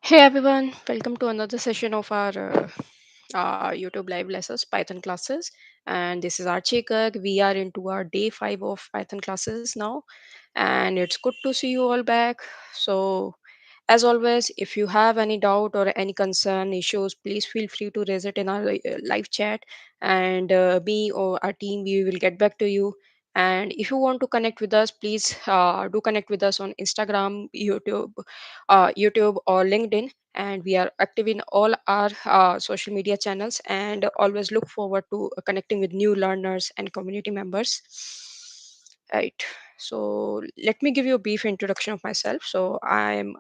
Hey everyone, welcome to another session of our YouTube live lessons, Python classes. And this is Archie Kirk. We are into our day 5 of Python classes now, and it's good to see you all back. So, as always, if you have any doubt or any concern, issues, please feel free to raise it in our live chat, and me or our team, we will get back to you. And if you want to connect with us, please do connect with us on Instagram, YouTube or LinkedIn. And we are active in all our social media channels and always look forward to connecting with new learners and community members. Right. So let me give you a brief introduction of myself. So I'm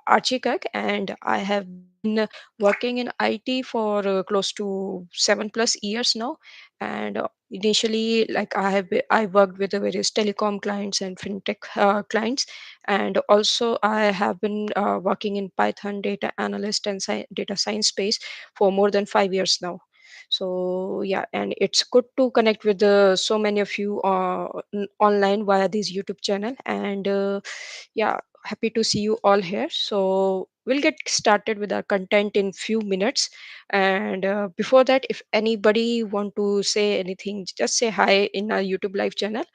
Archie Kirk, and I have been working in IT for close to 7+ years now. And initially, like I worked with the various telecom clients and fintech clients, and also I have been working in Python data analyst and data science space for more than 5 years now. So yeah, and it's good to connect with so many of you online via this YouTube channel. And yeah, happy to see you all here. So we'll get started with our content in few minutes. And before that, if anybody want to say anything, just say hi in our YouTube live channel,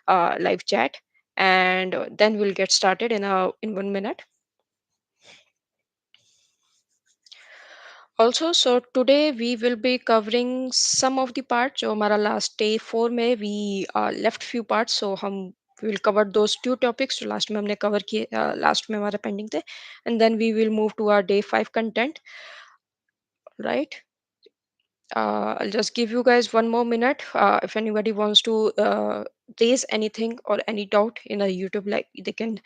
live chat, and then we'll get started in 1 minute. Also, so today we will be covering some of the parts जो हमारा last day 4 में we left few parts, so हम we will cover those two topics जो last में हमने cover किए, last में हमारा pending थे, and then we will move to our day 5 content, right? I'll just give you guys 1 more minute. If anybody wants to raise anything or any doubt in a YouTube, like they can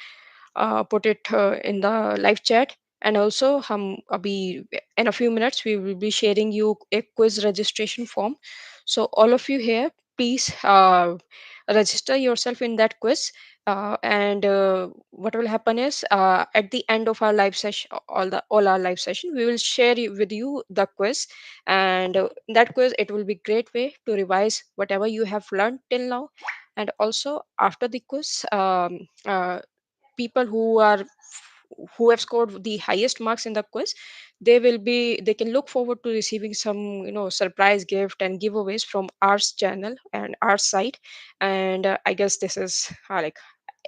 put it in the live chat. And also, in a few minutes we will be sharing you a quiz registration form. So all of you here, please register yourself in that quiz. And what will happen is, at the end of our live session, all our live session, we will share with you the quiz. And that quiz, it will be great way to revise whatever you have learned till now. And also after the quiz, people who have scored the highest marks in the quiz, they can look forward to receiving some, surprise gift and giveaways from our channel and our site. And I guess this is I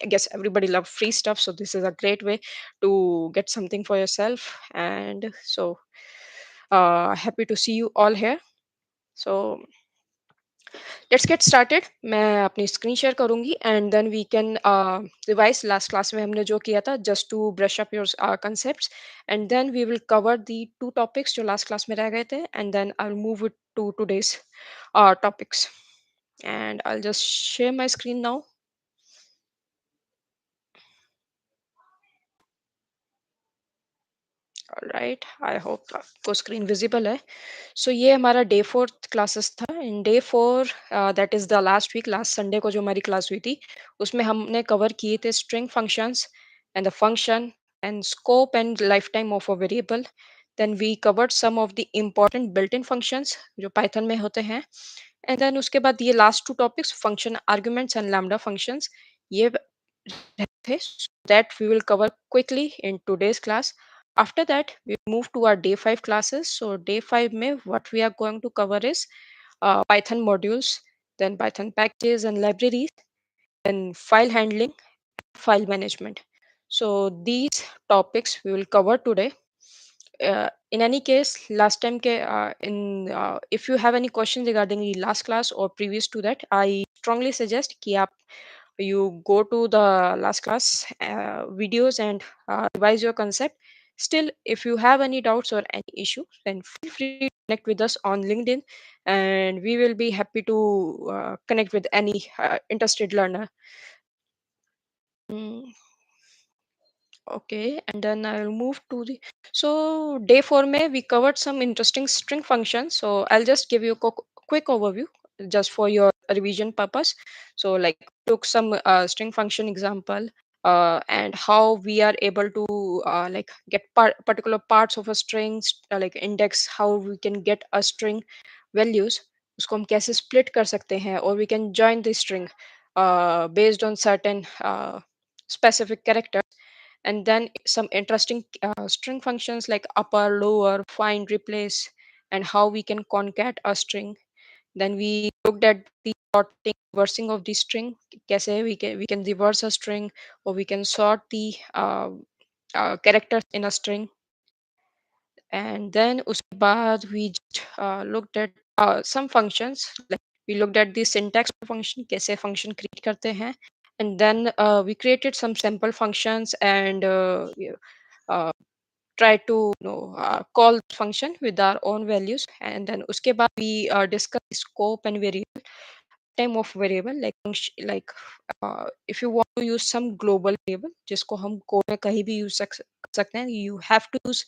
guess everybody love free stuff, so this is a great way to get something for yourself. And so happy to see you all here. So let's get started. मैं अपनी screen share करूंगी, and then we can revise last class में हमने जो किया था, just to brush up your concepts. And then we will cover the two topics जो last class में रह गए थे, and then I will move it to today's topics. And I just share my screen now. Right, I hope आपको screen visible है। So ये हमारा day 4 classes था। In day 4, that is the last week, last Sunday को जो हमारी class हुई थी, उसमें हमने कवर किए थे string functions and the function and scope and life time of a variable. Then we covered some of the important built in functions जो पाइथन में होते हैं। एंड देन उसके बाद ये last two topics, function arguments and lambda functions, ये थे, that we will cover quickly in today's class. After that, we move to our day 5 classes. So day 5 mein what we are going to cover is Python modules, then Python packages and libraries, then file handling, file management. So these topics we will cover today. In any case, last time if you have any questions regarding the last class or previous to that, I strongly suggest कि आप you go to the last class videos and revise your concept. Still, if you have any doubts or any issues, then feel free to connect with us on LinkedIn, and we will be happy to connect with any interested learner. Mm, okay, and then I'll move to the, so day 4 May we covered some interesting string functions. So I'll just give you a quick overview just for your revision purpose. So like took some string function example, and how we are able to get particular parts of a string, like index, how we can get a string values, उसको हम कैसे split कर सकते हैं, or we can join the string based on certain specific character. and then some interesting string functions like upper, lower, find, replace, and how we can concat a string. Then we looked at the sorting, reversing of the string. कैसे we can reverse a string, or we can sort the characters in a string. And then उसके बाद we just looked at some functions, like we looked at the syntax of function, कैसे function create करते हैं. And then we created some sample functions and uh, try to call function with our own values. And then उसके बाद we discuss scope and variable time of variable, like if you want to use some global variable जिसको हम code में कहीं भी use कर सकते हैं, you have to use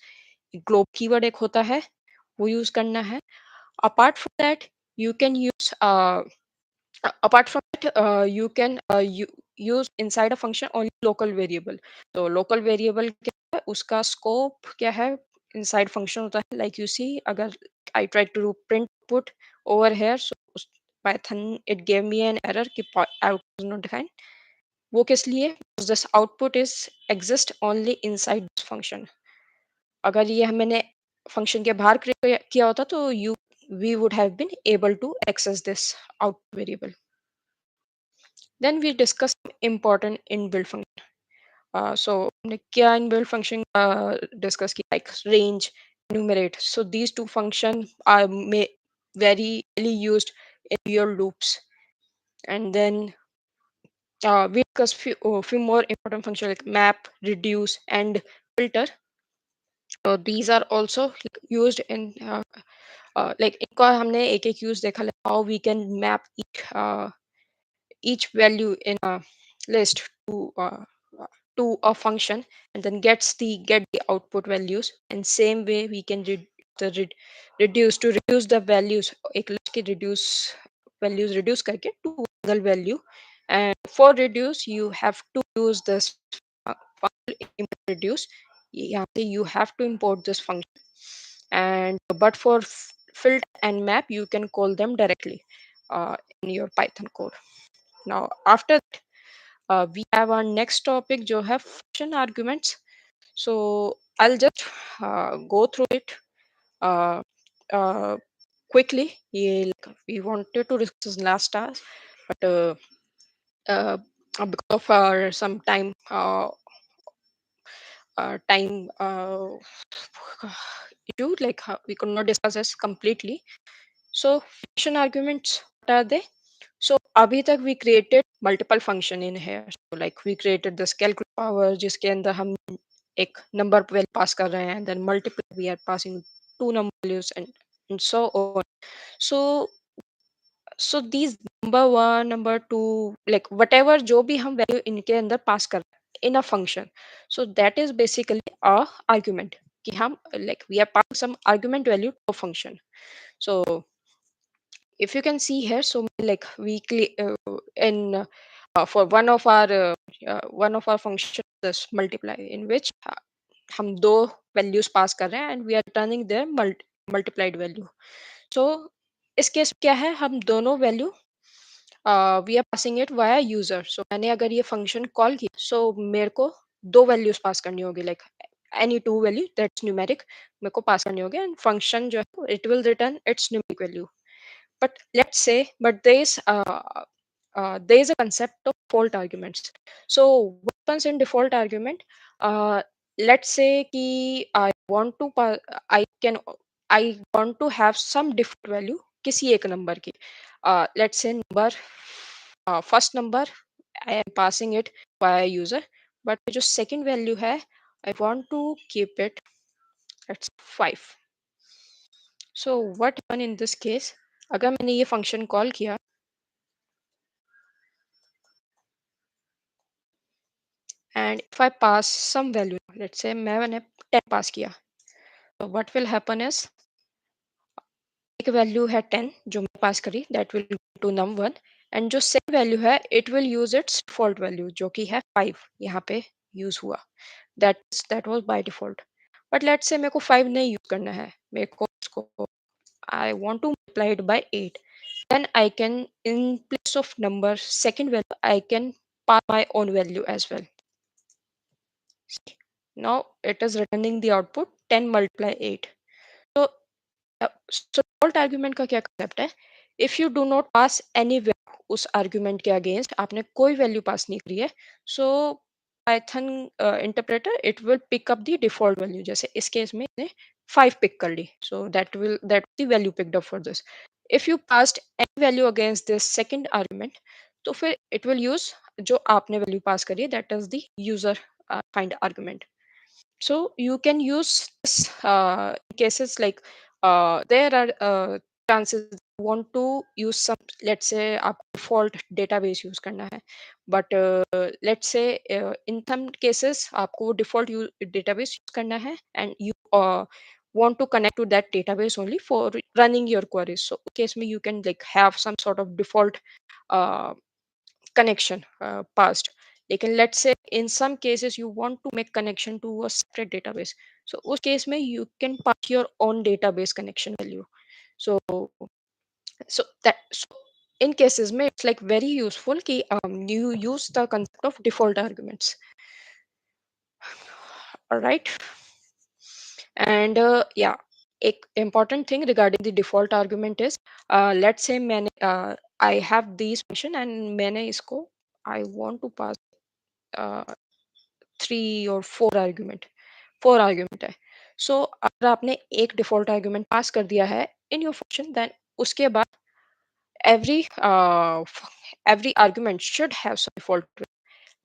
globe keyword एक होता है, वो यूज करना है. Apart from that, you can use apart from it, you can use inside a function only local variable. तो local variable क्या है, उसका scope क्या है, inside function होता है. Like you see, अगर I try to do print put over here, so Python it gave me an error कि out is not defined. वो किस लिए? Because this output is exist only inside this function. अगर ये मैंने function के बाहर क्रिएट किया होता तो you we would have been able to access this output variable. Then we discuss important inbuilt function. So हमने क्या inbuilt function discuss किया, like range, enumerate. So these two functions are very really used in real loops. And then we discuss few more important functions like map, reduce, and filter. So these are also used in like इनका हमने एक एक use देखा, like how we can map each value in a list to a function, and then get the output values. And same way we can the reduce to reduce the values, एक list के reduce values reduce करके to single value. And for reduce you have to use this function import reduce. यहाँ पे you have to import this function. And but for filter and map you can call them directly in your Python code. Now after that, we have our next topic जो है function arguments. So I'll just go through it uh, uh, quickly. ये like, we wanted to discuss last task, but uh, because of our some time issue, like we could not discuss this completely. So function arguments, what are they? So अभी तक we created multiple function in here. So like we created this calculate power जिसके अंदर हम एक number value pass कर रहे हैं, then multiply we are passing two number values, and so on. So these number one, number two, like whatever जो भी हम value इनके अंदर pass कर रहे हैं in a function, so that is basically a argument कि हम like we are passing some argument value to a function. So if you can see here, so like we in for one of our function this multiply, in which हम दो values pass कर रहे हैं and we are returning their multiplied value. So इस case क्या है, हम दोनों value we are passing it via user. So मैंने अगर ये फंक्शन कॉल किया, सो मेरे को दो वैल्यूज पास करनी होगी, like any two value that's numeric मेरे को पास करनी होगी, एंड फंक्शन जो है it will return it's numeric value. But let's say, but there is a concept of default arguments. So what happens in default argument? Uh, let's say कि I can I want to have some default value किसी एक number की. Let's say number first number I am passing it via user, but जो second value है I want to keep it at 5. So what happen in this case? अगर मैंने ये function call किया and if I pass some value, let's say मैंने 10 पास किया, so what will happen is एक value है 10 जो मैं पास करी, that will go to num1, and जो सेम वैल्यू है it will use its default value जो कि है 5 यहाँ पे यूज हुआ. That was by default. But let's say मेरे को 5 नहीं यूज करना है, मेरे को इसको I want to multiply it by 8. Then I can, in place of number second value, I can pass my own value as well. Now it is returning the output 10 multiply 8. So so default argument का क्या concept है? If you do not pass any value उस argument के against आपने कोई value pass नहीं करी है, so Python interpreter it will pick up the default value. जैसे इस case में इसने 5 pick कर ली, so that the value picked up for this. If you passed any value against this second argument, तो फिर it will use जो आपने value pass करी है, that is the user find argument. So you can use this cases like there are chances you want to use some, let's say आप default database use करना है, but let's say in some cases आपको वो default database use करना है and you want to connect to that database only for running your queries. So in case में you can like have some sort of default uh, connection passed. लेकिन let's say in some cases you want to make connection to a separate database, so उस case में you can pass your own database connection value. So so in cases में it's like very useful कि you use the concept of default arguments. All right. And yeah, एक important thing regarding the default argument is let's say मैंने I have these function and मैंने इसको I want to pass uh, 3 or 4 argument है. सो अगर आपने एक default argument pass कर दिया है इन योर फंक्शन, देन उसके बाद every every argument should have some default.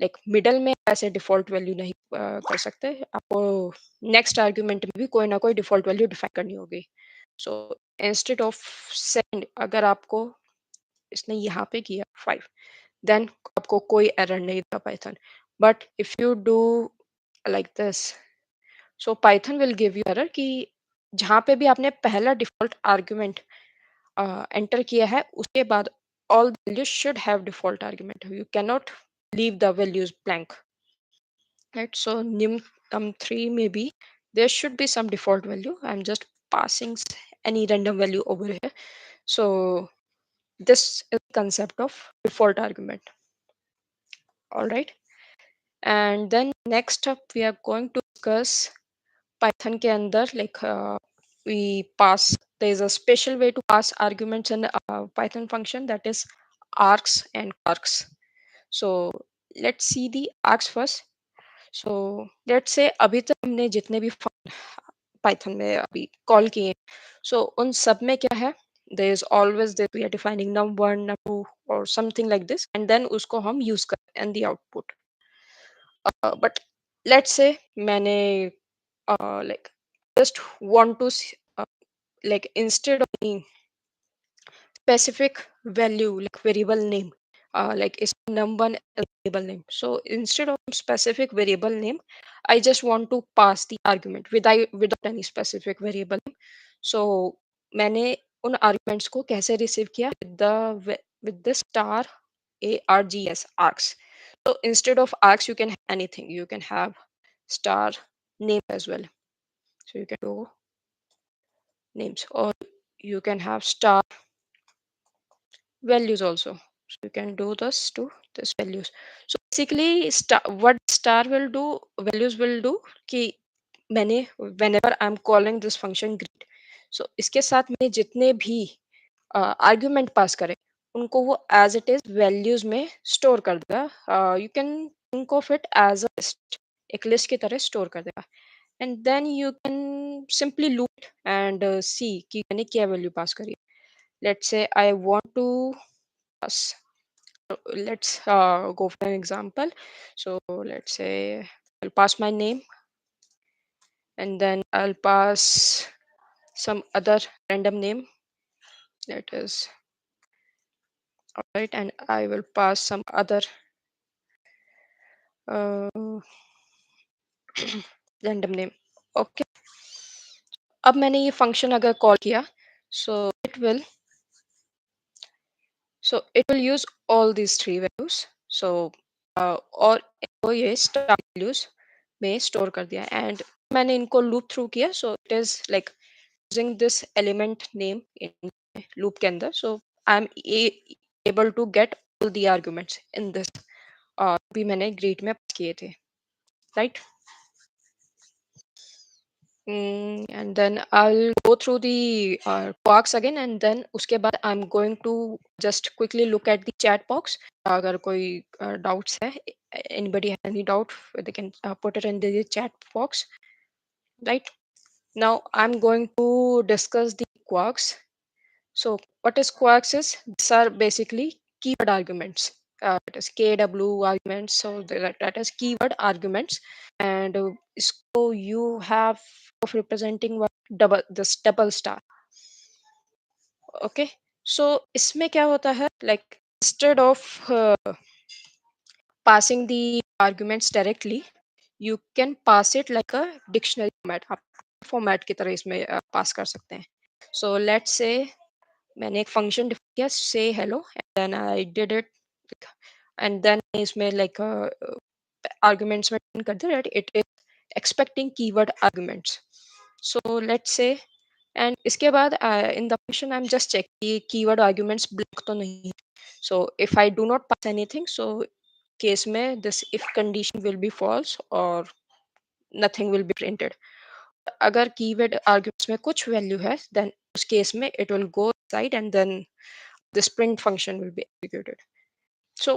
Like middle में ऐसे डिफॉल्ट वैल्यू नहीं कर सकते, आपको नेक्स्ट आर्ग्यूमेंट में भी कोई ना कोई डिफॉल्ट वैल्यू डिफाइन करनी होगी. सो इंस्टेड ऑफ सेकंड, अगर आपको इसने यहाँ पे किया 5, देन आपको कोई एरर नहीं देगा Python. But if you do like this, so Python will give you error कि जहाँ पे भी आपने पहला डिफॉल्ट आर्गुमेंट एंटर किया है उसके बाद all the values should have default argument. You cannot leave the values blank, right? So nim 3 maybe there should be some default value. I'm just passing any random value over here. So this is the concept of default argument. All right. And then next up we are going to discuss Python के अंदर like we pass, there is a special way to pass arguments in Python function, that is args and args. So let's see the args first. So let's say अभी तक हमने जितने भी Python में अभी call किए, so उन सब में क्या है, there is always that we are defining num1 num2 or something like this, and then उसको हम use करते हैं and the output. But let's say मैंने like just want to like instead of any specific value like variable name, like is num1 a variable name, so instead of specific variable name I just want to pass the argument without any specific variable name. So मैंने उन arguments को कैसे receive किया with the star args args. So instead of args you can have anything, you can have star name as well. So you can do names, or you can have star values also. So you can do this to this values. So basically star, what star will do, values will do कि मैंने whenever I'm calling this function greet, so इसके साथ में जितने भी argument pass करें उनको वो एज इट इज वैल्यूज में स्टोर कर देगा. You can think of it as a list, एक लिस्ट की तरह स्टोर कर देगा. And then you can simply loop and see कि मैंने क्या वैल्यू पास करी. Let's say I want to pass, let's go for an example. So let's say I'll pass my name and then I'll pass some other random name, that is all right, and I will pass some other uh, random name. Okay. अब मैंने ये function अगर call किया, so it will it will use all these 3 values. So और इनको ये star values में store कर दिया एंड मैंने इनको लूप थ्रू किया. So it is like using this element name in loop के अंदर. So I am able to get all the arguments in this भी मैंने ग्रीट में किए थे, right. And then I'll go through the quarks again, and then उसके बाद I'm going to just quickly look at the chat box. अगर कोई doubts है, anybody has any doubt, they can put it in the chat box. Right now, I'm going to discuss the quarks. So what is quarks is these are basically keyword arguments. It is KW arguments. So that is keyword arguments, and so you have of representing what double this double star. Okay. So इसमें क्या होता है like instead of passing the arguments directly, you can pass it like a dictionary format. आप format की तरह इसमें pass कर सकते हैं. So let's say मैंने एक फंक्शन डिफाइन किया say hello and then I did it and then इसमें लाइक आर्गुमेंट्स में turn कर दिया it is expecting keyword arguments so let's say and इसके बाद in the function I am just check कि कीवर्ड आर्गुमेंट्स ब्लॉक तो नहीं so if I do not pass anything so case में this if condition will be false और nothing will be printed अगर keyword arguments में कुछ value है then उस केस में it will go side and then this print function will be executed. So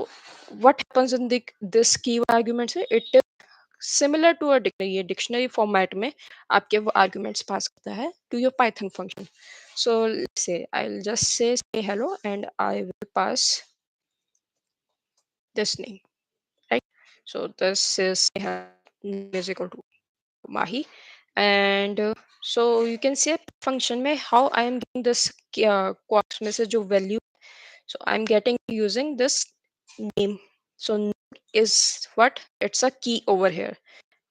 what happens in this keyword arguments है, it is similar to a dictionary. ये dictionary format में आपके वो arguments pass करता है to your Python function. So let's say I'll just say hello and I will pass this name, right? So this is name is equal to Mahi, and so you can see function में how I am getting this quarks में से जो value. So I'm getting using this name. So name is what? It's a key over here.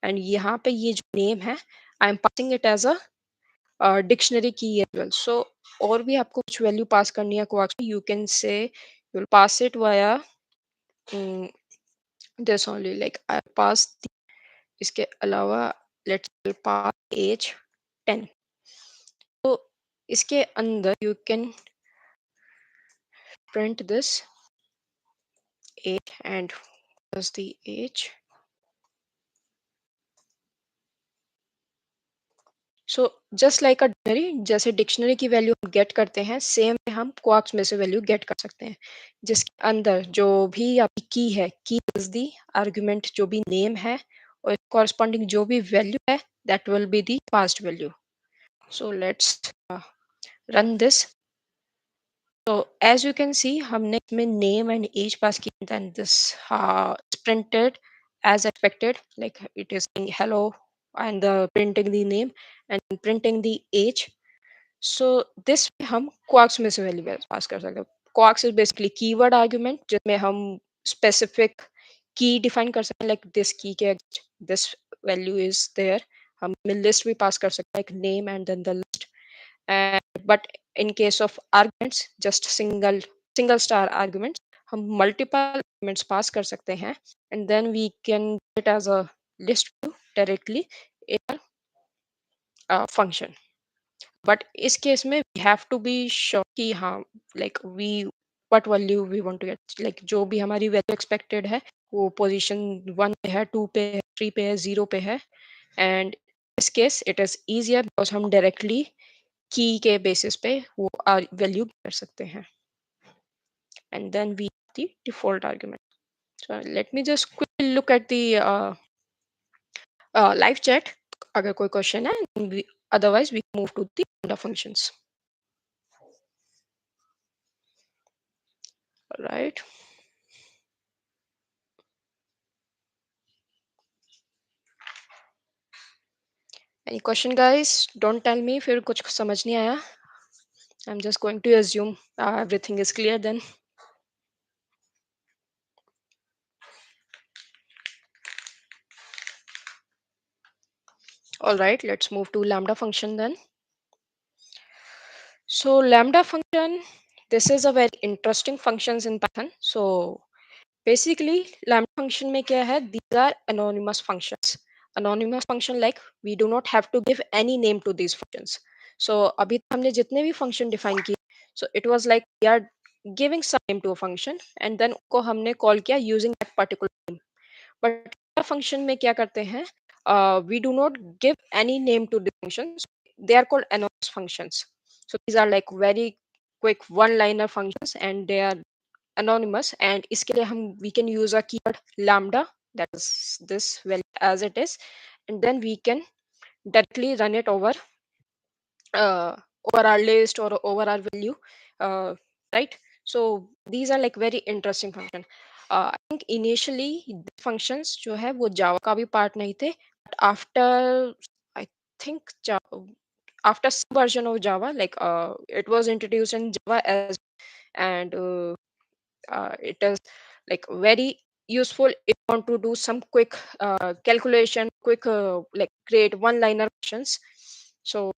And यहाँ पे ये जो name है, I'm passing it as a dictionary key as well. So और भी आपको कुछ value pass करनी है quarks में, you can say you'll pass it via um, this only. Like I pass the, इसके अलावा let's pass age 10. तो इसके अंदर you can print this age and was the age. So just like a dictionary जैसे dictionary की value हम gate करते हैं सेम हम क्वार्क्स में से वैल्यू गेट कर सकते हैं जिसके अंदर जो भी आपकी की है की इज दी आर्गुमेंट जो भी नेम है और कॉरस्पॉन्डिंग जो भी वैल्यू है that will be the past value so let's run this so as you can see हमने इसमें name and age pass किया then this is printed as expected like it is saying hello and the printing the name and printing the age so this में हम quarks में से value pass कर सकते हैं quarks is basically keyword argument जिसमें हम specific key define कर सकते हैं like this key के this value is there हम list भी pass कर सकते हैं like name and then the list and but in case of arguments just single star arguments हम multiple arguments pass कर सकते हैं and then we can get it as a list view directly in a function but इस case में we have to be sure कि हाँ like we what value we want to get like जो भी हमारी value expected है वो position 1 पे है 2 पे है 3 पे है 0 पे है and in this case it is easier because हम directly की के basis पे वो value कर सकते हैं and then we have the default argument. So let me just quickly look at the live chat अगर कोई question है otherwise we move to the lambda functions. Right. Any question guys? Don't tell me फिर कुछ समझ नहीं आया. I'm just going to assume everything is clear then. All right, let's move to lambda function then. So lambda function, this is a very interesting functions in Python. So basically lambda function में क्या है? These are anonymous functions. Anonymous function like we do not have to give any name to these functions. So अभी हमने जितने भी function define किए, so it was like we are giving some name to a function and then को हमने call किया using that particular name. But function में क्या करते हैं? we do not give any name to the functions. They are called anonymous functions. So these are like very quick one liner functions and they are anonymous, and इसके लिए हम we can use a keyword lambda, that is this value as it is, and then we can directly run it over our list or over our value, uh, right? So these are like very interesting function. I think initially the functions जो है वो java का भी part नहीं थे, but after I think after some version of java, like it was introduced in java as, and it is like very useful if you want to do some quick calculation, quick like create one liner functions. So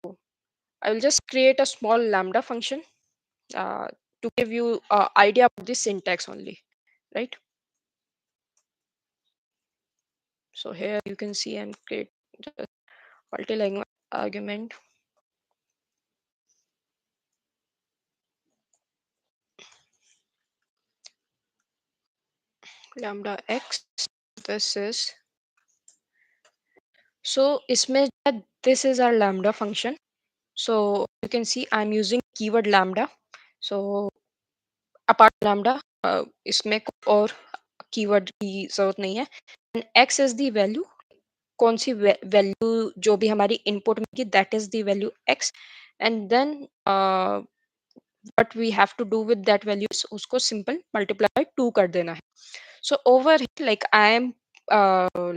I will just create a small lambda function uh, to give you idea of the syntax only, right? So here you can see I'm create just multi-line argument lambda x. This is, so इसमें this is our lambda function. So you can see I'm using keyword lambda. So apart lambda, इसमें और keyword की जरूरत नहीं है. And x is the value, कौन सी value जो भी हमारी इनपुट में की, that is the value x. And then what we have to do with that values, उसको सिंपल मल्टीप्लाई बाय 2 कर देना है. So over here, like I am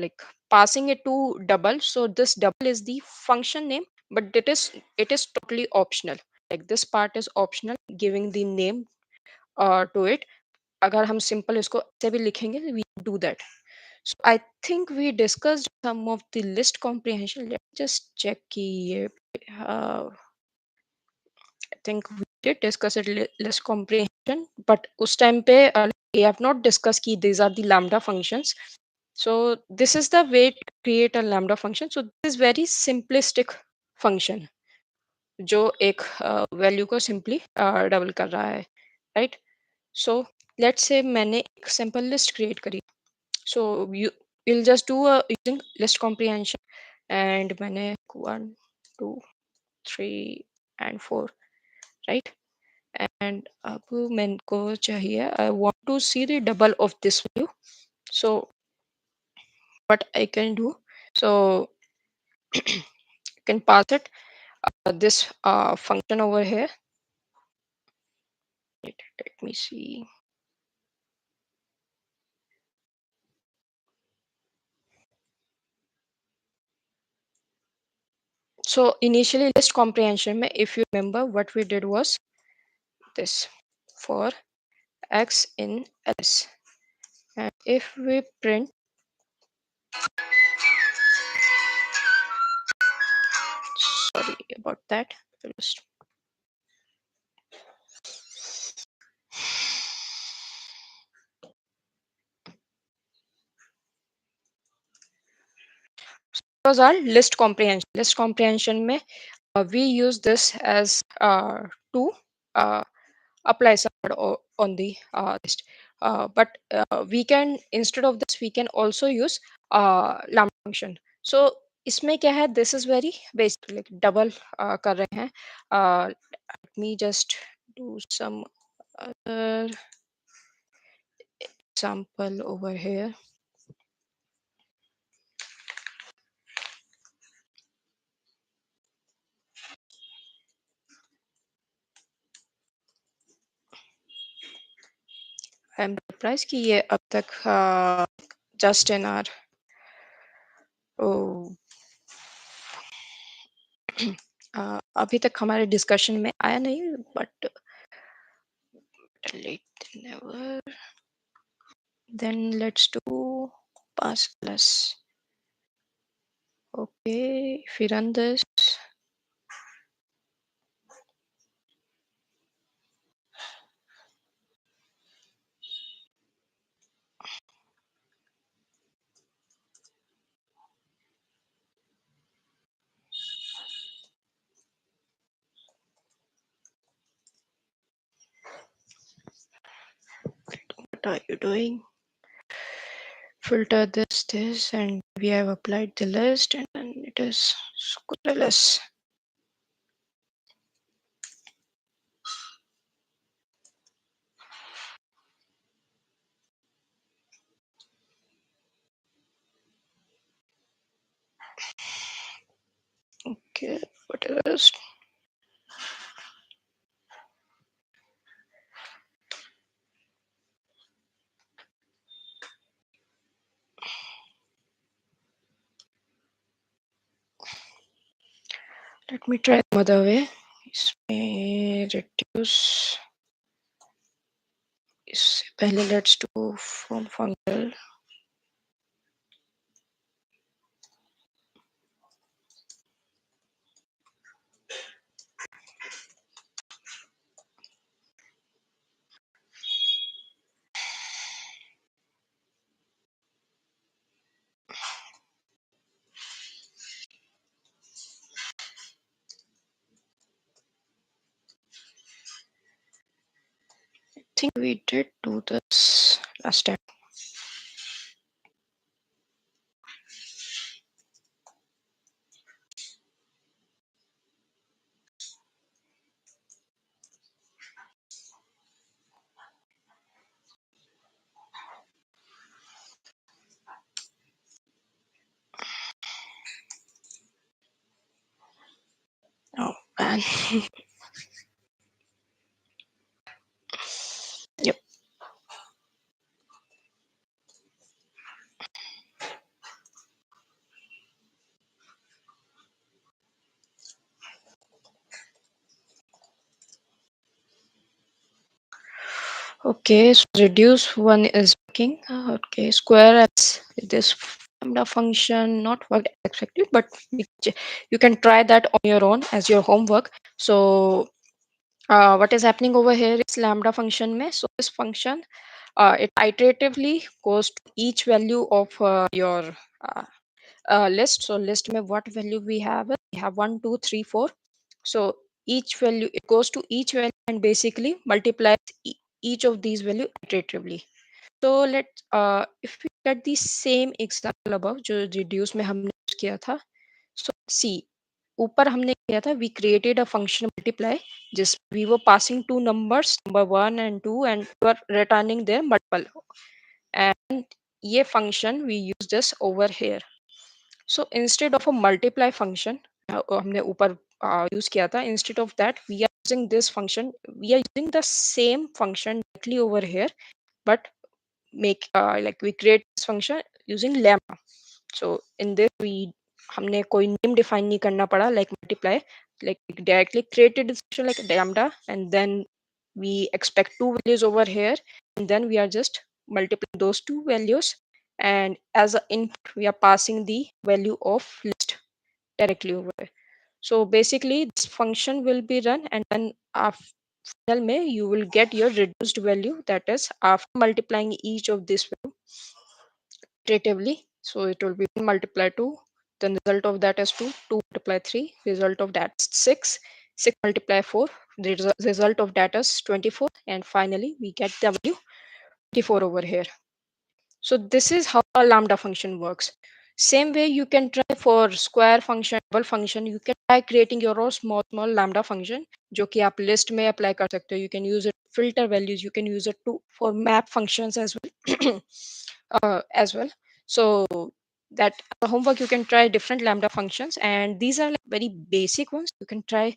like passing it to double. So this double is the function name, but it is totally optional. Like this part is optional, giving the name to it. अगर हम simple इसको ऐसे भी लिखेंगे, we do that. So I think we discussed some of the list comprehension. Let me just check कि ये I think we did discuss it list comprehension, but उस time पे we have not discussed कि these are the lambda functions. So this is the way to create a lambda function. So this is very simplistic function जो एक value को simply double कर रहा है, right? So let's say मैंने एक simple list create करी. So you will just do a using list comprehension, and मैंने 1 2 3 and 4, right? And अब मेरे को चाहिए, I want to see the double of this value. So what I can do, so I can pass it this function over here. Let me see. So initially list comprehension में, if you remember, what we did was this: for x in ls, and if we print, sorry about that, just was our list comprehension में we use this as to uh, apply some on the list, but we can, instead of this, we can also use lambda function. So इसमें क्या है, this is very basic, like double कर रहे हैं. Let me just do some other example over here. I am surprise कि ये अब तक जस्ट इन आर अभी तक हमारे डिस्कशन में आया नहीं, but never. Then let's do pass plus. Okay, if we run this, what are you doing? Filter this. this, and we have applied the list, and then it is squareless. Okay, what else? Let me try another way. इसमें reduce, इससे पहले let's do from functional. I think we did do this last time. Oh man. Yep. Okay, so reduce one is working. Okay, square as this lambda function not worked exactly, but you can try that on your own as your homework. So what is happening over here is lambda function mein. So this function it iteratively goes to each value of your uh, list. So list mein what value we have? We have 1, 2, 3, 4. So each value it goes to each value and basically multiplies each of these value iteratively. So let's if we get the same example above जो reduce में हमने use किया था. So see ऊपर हमने किया था we created a function multiply जिस we were passing two numbers number 1 and 2 and we were returning their multiple, and ये function we use this over here. So instead of a multiply function हमने ऊपर use किया था, instead of that we are using this function, we are using the same function directly over here, but make like we create this function using lambda. So in this we हमने कोई name define नहीं करना पड़ा like multiply, like we directly created this function like lambda, and then we expect two values over here, and then we are just multiplying those two values, and as an input we are passing the value of list directly over there. So basically this function will be run, and then after final में you will get your reduced value, that is after multiplying each of this value iteratively. So it will be 1 multiply 2, then the result of that is 2, 2 multiply 3, result of that is 6, 6 multiply 4, the result of that is 24, and finally we get the value 24 over here. So this is how a lambda function works. Same way you can try for square function, double function, you can try creating your own small lambda function जो कि आप list में apply कर सकते हो. You can use it to filter values, you can use it to for map functions as well. As well. So that the homework you can try different lambda functions, and these are like very basic ones. You can try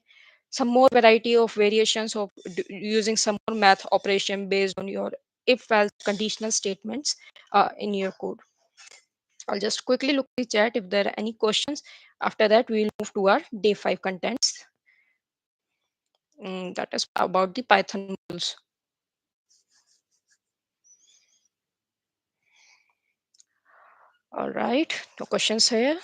some more variety of variations of using some more math operation based on your if else conditional statements in your code. I'll just quickly look at the chat if there are any questions. After that, we will move to our day 5 contents. That is about the Python modules. All right, no questions here.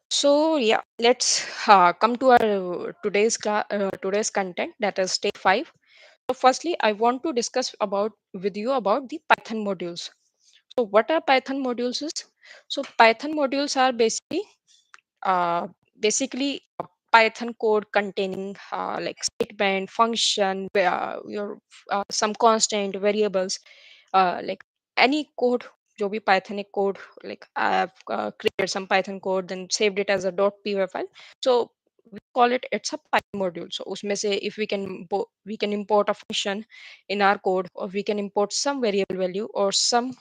So yeah, let's come to our today's content, that is day 5. So firstly, I want to discuss about with you about the Python modules. So what are Python modules is? So Python modules are uh, basically a Python code containing like statement, function, your some constant variables, like any code जो भी पाइथनिक code, like I have created some Python code, then saved it as a .py file. So we call it, it's a Python module. So उसमें से if we can import a function in our code, or we can import some variable value, or some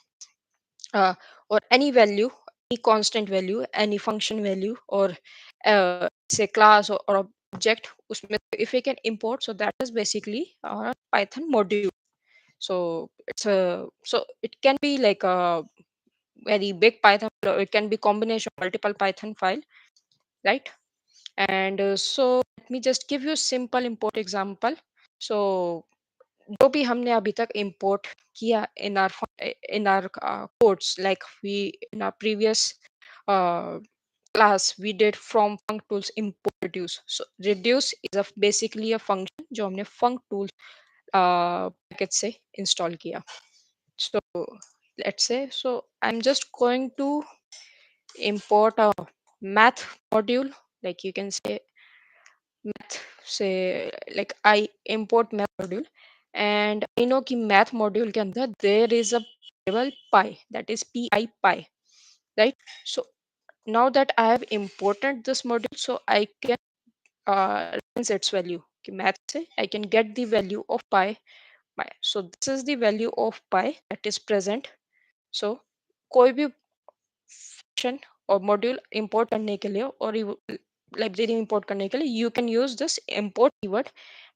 uh, or any value, any constant value, any function value, or say class or object. उसमें if we can import, so that is basically our Python module. So it's a, so it can be like a very big Python, or it can be combination of multiple Python file, right? And so let me just give you a simple import example. So जो भी हमने अभी तक import किया in our codes, like we in our previous uh, class we did from func tools import reduce. So reduce is basically a function जो हमने func tools package से install किया. So let's say, so I'm just going to import a math module, like you can say math, say like I import math module, and I know कि math module के अंदर there is a variable pi, that is pi, right? So now that I have imported this module, so I can reference its value कि math से I can get the value of pi. So this is the value of pi that is present. So कोई भी function और module import करने के लिए, और library import करने के लिए, you can use this import keyword.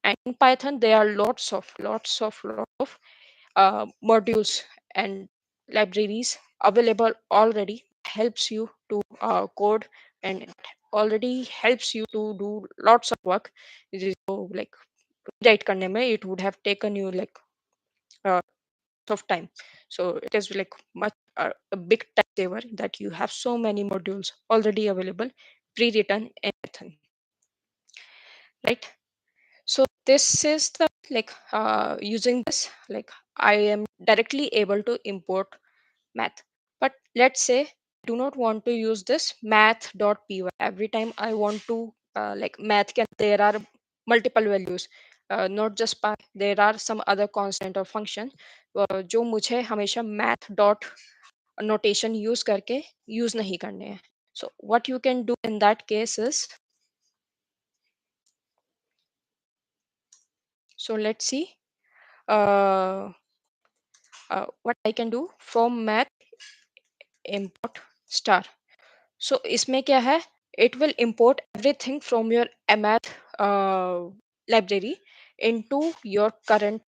And in Python there are lots of modules and libraries available already, helps you to code, and it already helps you to do lots of work. So like write करने में it would have taken you like uh, of time. So it is like much a big time saver that you have so many modules already available, pre-written in Python, right? So this is the like using this, like I am directly able to import math. But let's say I do not want to use this math.py every time I want to like math can, there are multiple values, not just pi, there are some other constant or function जो मुझे हमेशा math dot notation use करके use नहीं करने हैं. So what you can do in that case is, so let's see uh, what I can do from math import star. So इसमें क्या है, it will import everything from your math library into your current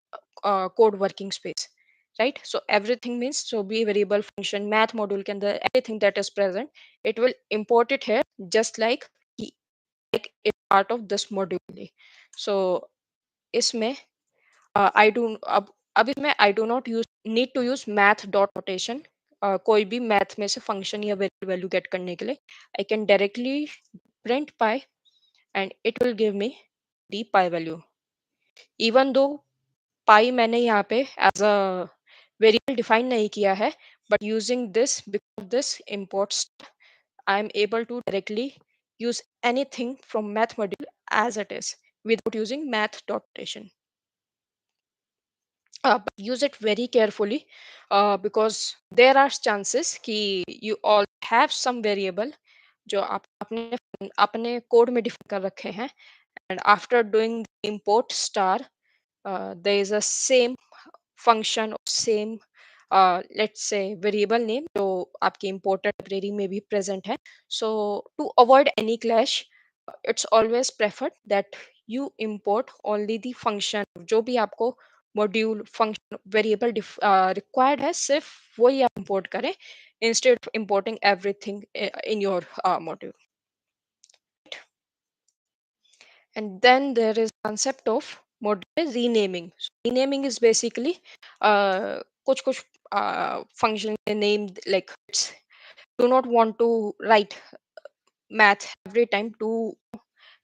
code working space, right? So everything means, so be variable function math module के अंदर everything that is present, it will import it here, just like like it's part of this module only. So इसमें I do अब इसमें I do not use need to use math dot notation. कोई भी math में से function या variable value gate करने के लिए I can directly print pi, and it will give me the pi value. Even though pi मैंने यहाँ पे एज अ वेरिएबल डिफाइन नहीं किया है, but using this, because this imports, I am able to directly use anything from math module as it is without using math dot notation. But use it very carefully, because there are chances कि you all have some variable जो आप अपने अपने code में define कर रखे हैं, and after doing the import star, there is a same function or same let's say variable name जो आपकी imported library में भी present है. So to avoid any clash, it's always preferred that you import only the function जो भी आपको module function variable required है, सिर्फ वही आप इंपोर्ट करें, instead of importing everything in your module. And then there is concept of module renaming. So renaming is basically कुछ कुछ function name, like it's do not want to write math every time to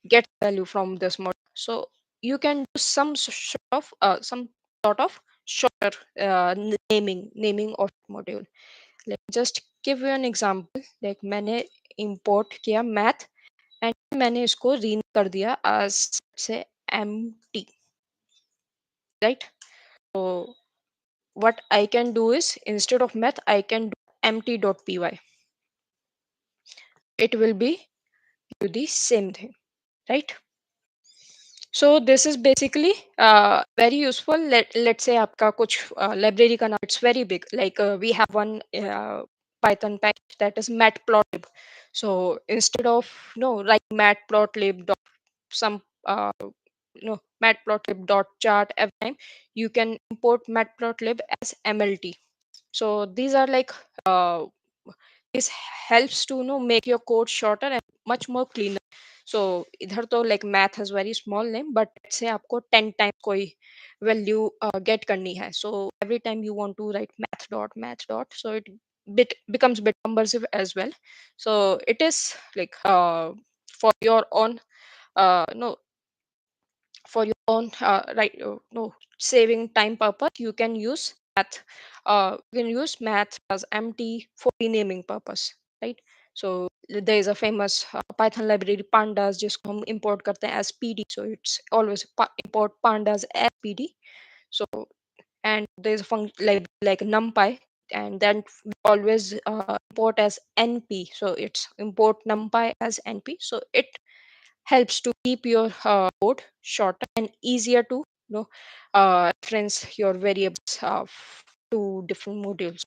get value from this module. So you can do some sort of shorter naming of module. Let me just give you an example. Like मैंने import किया math, and मैंने इसको rename कर दिया as से MT, right? तो what I can do is, instead of math, I can do empty.py. It will be do the same thing, right? So this is basically very useful. Let's say आपका कुछ library का नाम, it's very big, like we have one Python package that is matplotlib. So instead of no like matplotlib dot some matplotlib dot chart every time, you can import matplotlib as mlt. So these are like uh, this helps to make your code shorter and much more cleaner. So इधर तो like math has very small name, but let's say आपको 10 times कोई value get करनी है, so every time you want to write math dot, so it becomes bit cumbersome as well. So it is like for your own no for your own right no saving time purpose, you can use math as empty for renaming purpose, right? So there is a famous python library pandas जिसको हम import करते हैं as pd, so it's always import pandas as pd. So and there is a function like numpy, and then we always import as np, so it's import numpy as np. So it helps to keep your code shorter and easier to reference your variables to different modules.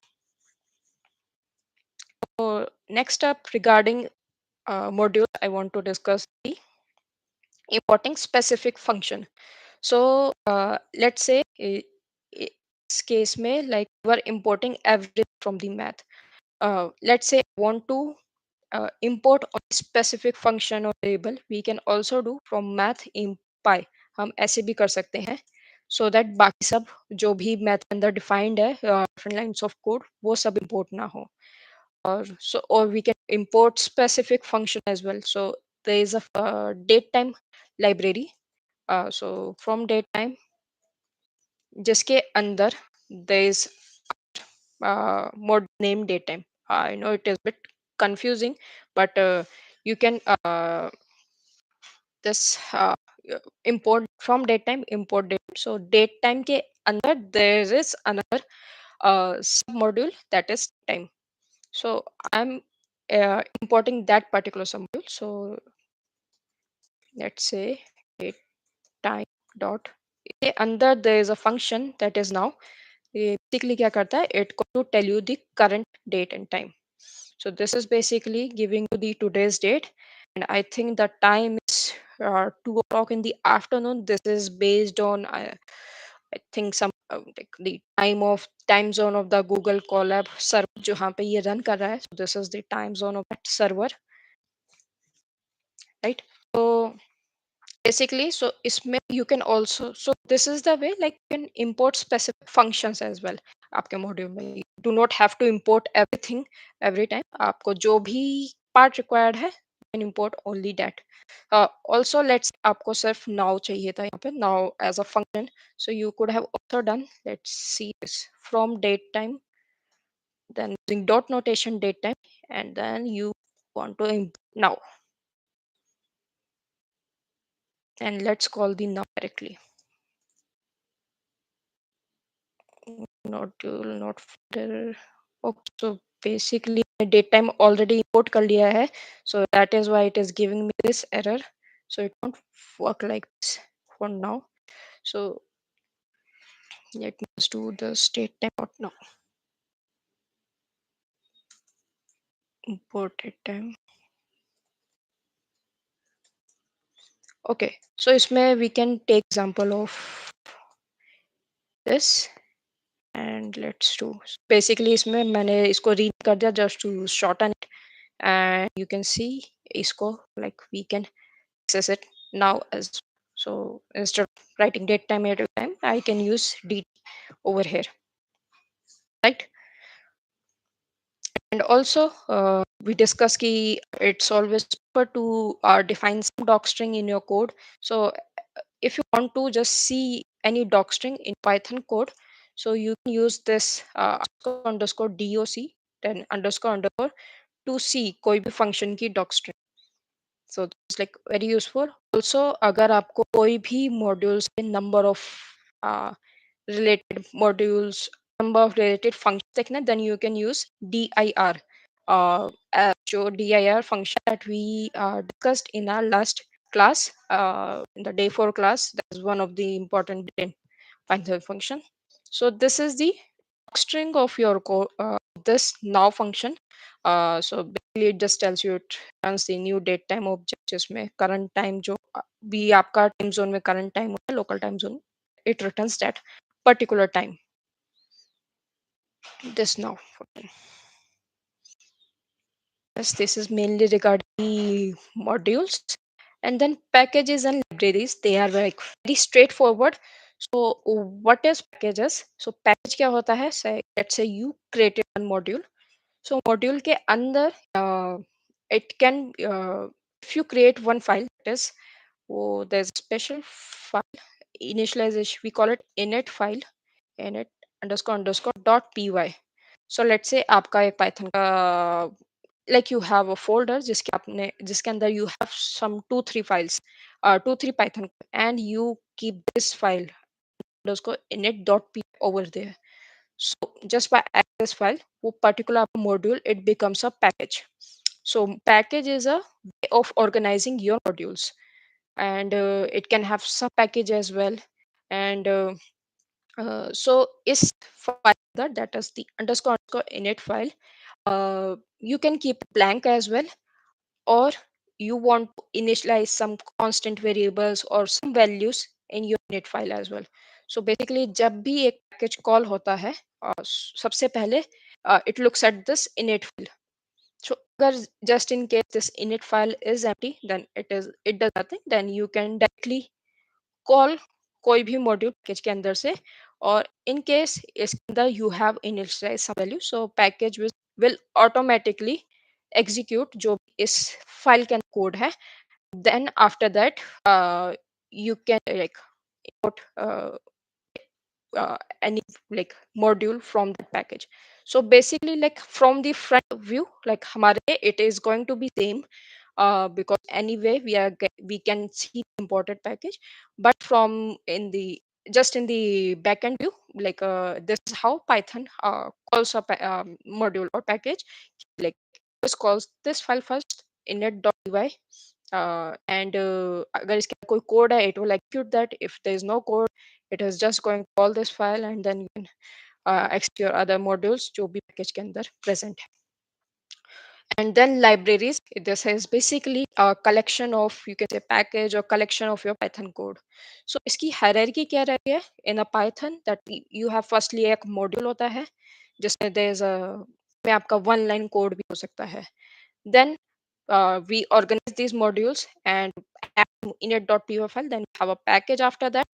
So next up, regarding module, I want to discuss the importing specific function. So let's say in this case में like we are importing everything from the math. Let's say I want to import a specific function or variable, we can also do from math impy. हम ऐसे भी कर सकते हैं, so that बाकी सब जो भी मैथ अंदर डिफाइंड है डिफरेंट लाइंस ऑफ कोड वो सब इंपोर्ट ना हो. Or we can import specific function as well. So there is a date time library. So from date time, जिसके अंदर there is mod name date time. I know it is a bit confusing, but you can this import from date time, import date. So date time के अंदर there is another sub module that is time. So I'm importing that particular sub module. So let's say date time dot के अंदर there is a function that is now ये basically क्या करता है, it going to tell you the current date and time. So this is basically giving you the today's date, and I think the time is 2 o'clock in the afternoon. This is based on I think some like the time zone of the Google Colab server जहाँ पे ये run कर रहा है. So this is the time zone of that server, right? So basically, so इसमें you can also, so this is the way like you can import specific functions as well आपके module में. You do not have to import everything every time. आपको जो भी part required है you can import only that. Also let's आपको सिर्फ now चाहिए था यहाँ पे now as a function, so you could have also done, let's see this, from date time, then using dot notation date time, and then you want to import now, and let's call the now directly. Nodule not folder. Okay, so basically date time already import कर लिया है, so that is why it is giving me this error. So it won't work like this for now. So let me just do the state time dot now, import date time. Okay, so इसमें we can take example of this, and let's do basically इसमें मैंने इसको read कर दिया just to shorten it, and you can see इसको like we can access it now as, so instead of writing date time at a time, I can use d over here, right? And also we discuss key it's always better to define some doc string in your code. So if you want to just see any doc string in python code, so you can use this underscore doc, then underscore underscore to see कोई भी function की doc string. So it's like very useful. Also अगर आपको कोई भी modules के number of uh, related modules number of related functions देखना then you can use dir जो dir function that we discussed in our last class, in the day 4 class. That is one of the important Python function. So this is the string of your code, this now function. So basically it just tells you, it runs the new date time object जिसमें current time जो भी आपका time zone में current time होता है local time zone, it returns that particular time. This now function. Yes, this is mainly regarding the modules. And then packages and libraries, they are like very straightforward. So what is packages? So package क्या होता है? Say, let's say you created one module. So module के अंदर it can if you create one file, that is, वो there's a special file initialization, we call it init file, init underscore underscore dot py. So let's say आपका एक Python का, like you have a folder जिसके अंदर you have some 2 3 files, 2 3 Python, and you keep this file underscore init dot py over there. So just by adding this file, वो particular module, it becomes a package. So package is a way of organizing your modules, and it can have sub package as well. And so is file that is the underscore underscore init file. You can keep blank as well, or you want to initialize some constant variables or some values in your init file as well. So basically जब भी एक package call होता है, सबसे पहले it looks at this init file. So अगर just in case this init file is empty, then it does nothing. Then you can directly call कोई भी मॉड्यूल पैकेज के अंदर से, और इन केस इसके अंदर you have initialise some value, so package will automatically execute जो भी इस फाइल के अंदर कोड है. Then after that you can like import any like module from that package. So basically like from the front view, like हमारे it is going to be same, because anyway we can see the imported package. But from in the just in the backend view, like this is how Python calls a module or package. Like this calls this file first init.py, and अगर इसके अंदर कोई code है, it will execute that. If there is no code, it is just going to call this file, and then you can execute your other modules जो भी package के अंदर present है. And then libraries, this is basically a collection of, you can say, package or collection of your Python code. So इसकी hierarchy क्या रहती है in a Python, that you have firstly एक module होता है जिसमें there is a, में आपका one line code भी हो सकता है. Then we organize these modules and add init.py file. Then we have a package after that.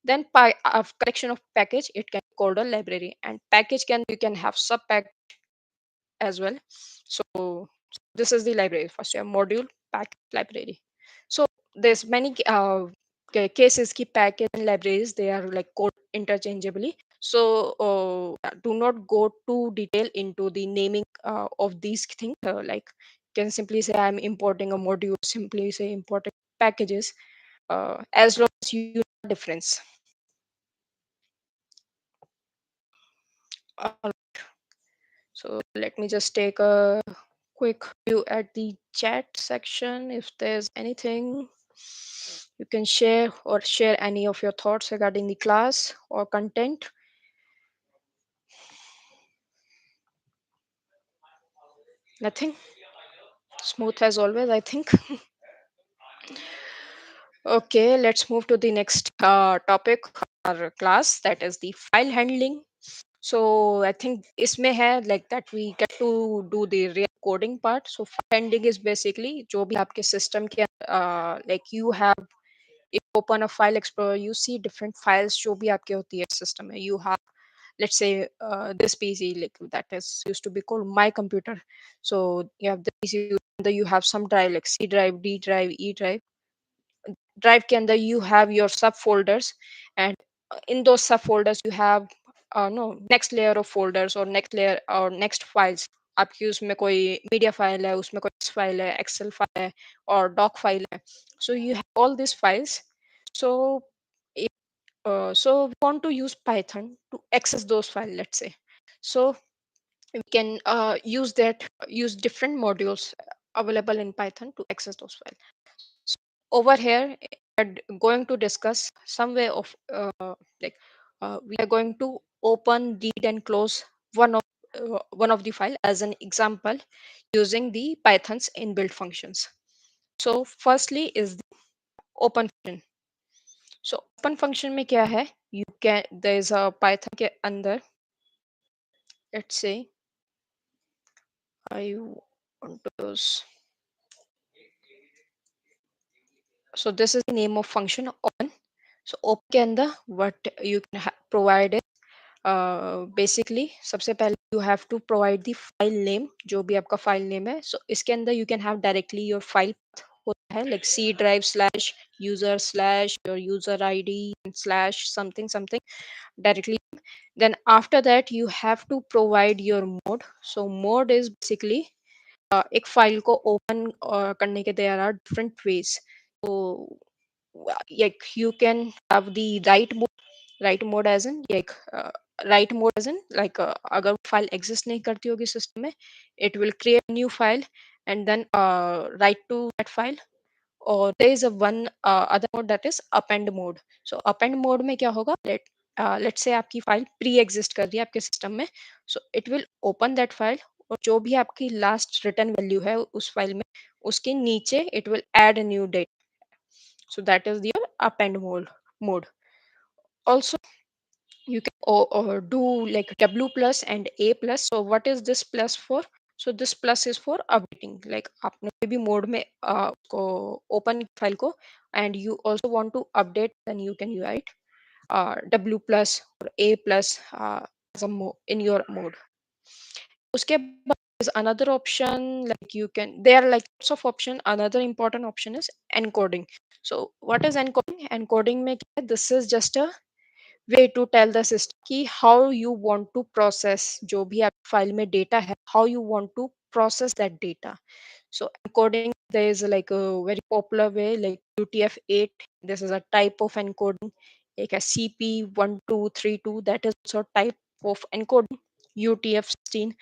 Then a collection of package, it can be called a library, and package can, you can have sub pack as well. So this is the library. First you have module, package, library. So there's many cases ki package and libraries, they are like code interchangeably. So do not go too detail into the naming of these things. Like you can simply say I'm importing a module, simply say importing packages, as long as you know the difference. Uh, so let me just take a quick view at the chat section. If there's anything you can share, or share any of your thoughts regarding the class or content. Nothing. Smooth as always, I think. Okay, let's move to the next topic or class, that is the file handling. So I think इसमें है like that we get to do the real coding part. So file handling is basically जो भी आपके system के like you have, if you open a file explorer, you see different files जो भी आपके होती है system में. You have, let's say, this PC, like that is used to be called my computer. So you have the PC, you have some drive like C drive, D drive, E drive. Drive के अंदर you have your subfolders, and in those subfolders you have no next layer of folders, or next layer or next files. आपकी उसमें कोई media file है, उसमें कोई file है, Excel file है, और डॉक फाइल है. So you have all these files. So So we want to use Python to access those files, let's say. So we can use different modules available in Python to access those files. So over here, going to discuss some way of like we are going to open, read, and close one of the file as an example using the Python's inbuilt functions. So firstly is the open function. So open function में क्या है? You can there is a Python के अंदर, let's say I want to use, so this is the name of function open. So open के अंदर what you can provide is basically सबसे पहले you have to provide the file name, जो भी आपका file name है. So इसके अंदर you can have directly your file path होता है, like C drive slash user slash your user ID slash something something directly. Then after that you have to provide your mode. So mode is basically एक file को open करने के there are different ways. So like you can have the write mode as in like write mode as in like अगर file exist नहीं करती होगी system में, it will create a new file and then write to that file. और there is a one other mode that is append mode. So append mode में क्या होगा, let's say आपकी फाइल प्री एग्जिस्ट कर रही है आपके सिस्टम में. So it will open that file और जो भी आपकी लास्ट रिटर्न वैल्यू है उस फाइल में, उसके नीचे it will add a new date. So that is your append mode. Also you can do like w plus and a plus. So what is this plus for? So this plus is for updating, like आपने कोई भी mode में को open file को and you also want to update, then you can write w plus or a plus as a in your mode. उसके बाद is another option, like you can, there are like lots of option. Another important option is encoding. So what is encoding? Encoding में क्या है? This is just a way to tell the system कि how you want to process जो भी आप file में data है, how you want to process that data. So encoding, there is like a very popular way like UTF-8. This is a type of encoding. एक है CP1232, that is also type of encoding. UTF-16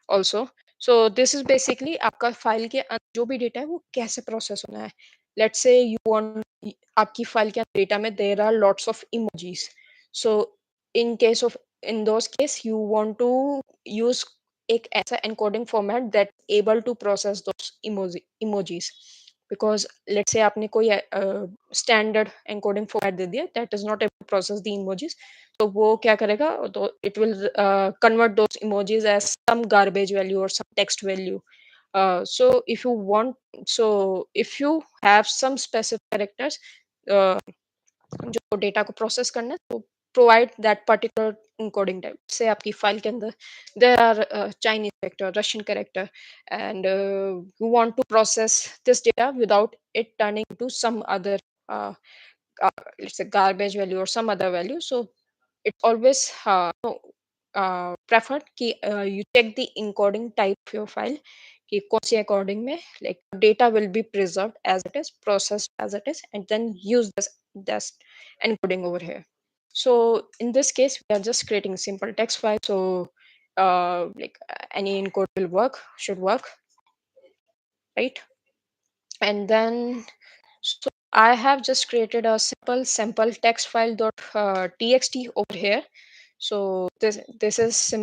also. So this is basically आपका file के अंदर जो भी data है वो कैसे प्रोसेस होना है. Let's say you want आपकी फाइल के डेटा में there are lots of emojis. So in case of, in those case you want to use एक ऐसा encoding format that able to process those emojis. Because let's say आपने कोई standard encoding format दे दिया that is not able to process the emojis. तो वो क्या करेगा, तो it will convert those emojis as some garbage value or some text value. So if you want, so if you have some specific characters uh, जो data को process करना है, तो provide that particular encoding type. से आपकी file के अंदर there are Chinese character, Russian character, and you want to process this data without it turning to some other uh, let's say garbage value or some other value. So it's always no, preferred कि you check the encoding type of your file कि कौन सी encoding में like data will be preserved as it is, processed as it is, and then use this encoding over here. So in this case, we are just creating a simple text file. So any encode will work, should work, right? And then so I have just created a simple sample text file dot txt over here. So this is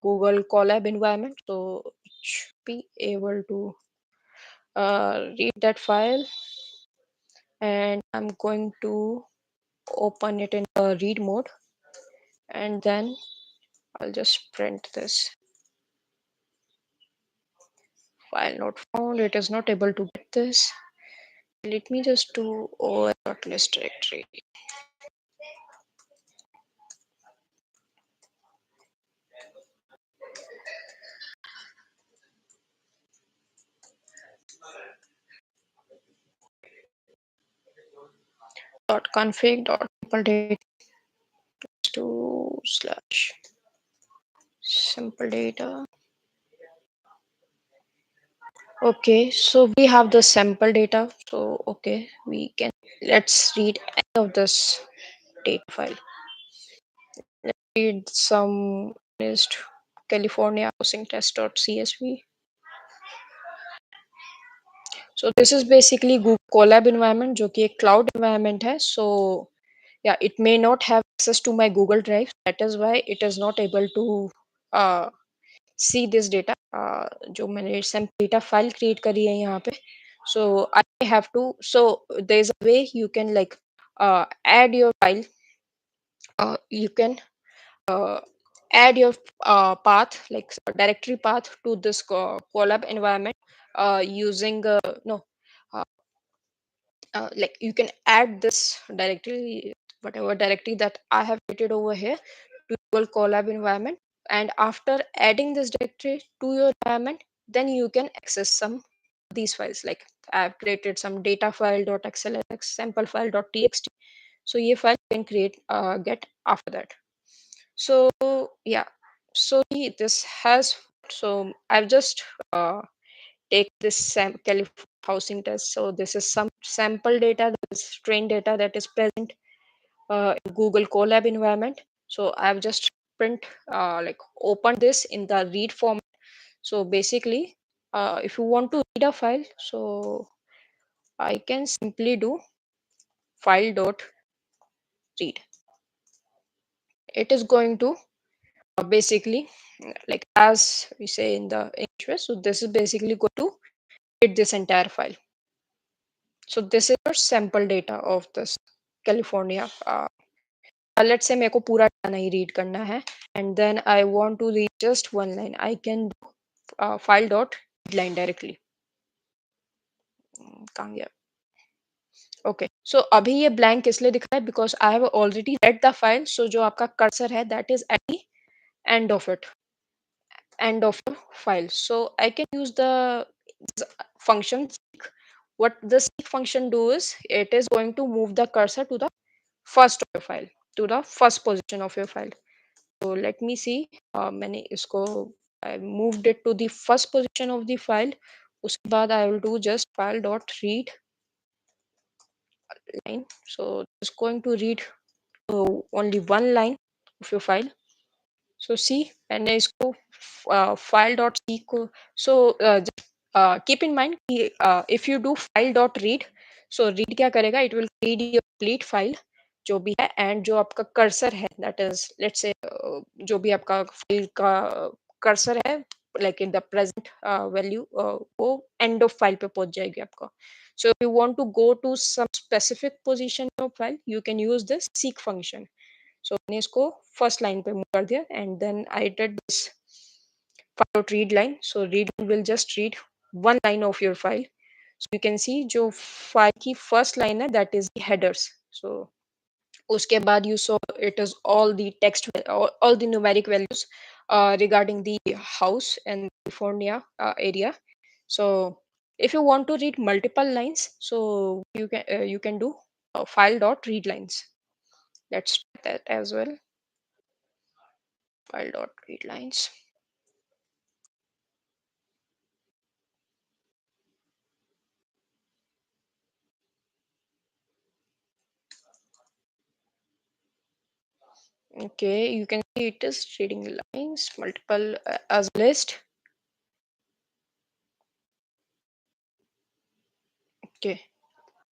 Google Colab environment, so it should be able to read that file, and I'm going to open it in a read mode, and then I'll just print this file not found. It is not able to get this. Let me just do os.list directory. Dot config dot simple data to slash simple data. Okay, so we have the sample data. So okay, we can, let's read any of this. data file. Read some list California housing test.csv. So this is basically Google Colab environment, जो कि एक cloud environment है. So yeah, it may not have access to my Google Drive. That is why it is not able to uh, see this data. जो मैंने sample data file create करी है यहाँ पे. So I have to. So there is a way you can like add your file. You can uh, add your path, like directory path to this Colab environment using no uh, like you can add this directory, whatever directory that I have created over here, to your Colab environment. And after adding this directory to your environment, then you can access some these files. Like I have created some data file.xlsx, sample file.txt. So ये file you can create get after that. So yeah, so this has, so I've just take this housing test. So this is some sample data, that is trained data that is present in Google Colab environment. So I've just print like open this in the read format. So basically, if you want to read a file, so I can simply do file dot read. It is going to basically like as we say in the English way. So this is basically going to read this entire file. So this is your sample data of this California. Let's say मेरे को पूरा data नहीं read करना है, and then I want to read just one line. I can do file dot read line directly. कहाँ गया? Okay. So अभी ये blank इसलिए दिख रहा है because I have already read the file. So जो आपका cursor है that is at the end of it, end of your file. So I can use the function seek. What the seek function do is it is going to move the cursor to the first of your file, to the first position of your file. So let me see. मैंने इसको I moved it to the first position of the file. उसके बाद I will do just file dot read line. So it's going to read only one line of your file. So see, मैंने इसको file dot c को, so just keep in mind कि if you do file dot read, so read क्या करेगा, it will read your complete file जो भी है, and जो आपका cursor है, that is let's say जो भी आपका file का cursor है, like in the present value, वो end of file पे पहुंच जाएगी आपका. So if you want to go to some specific position of file, you can use this seek function. So मैंने इसको first line पे move कर दिया, and then I did this file dot read line. So read line will just read one line of your file. So you can see जो file की first line है, that is the headers. So उसके बाद you saw it is all the text, all the numeric values regarding the house and California area. So if you want to read multiple lines, so you can do file dot read lines. Let's try that as well. File dot read lines. Okay, you can see it is reading lines multiple as list. Okay,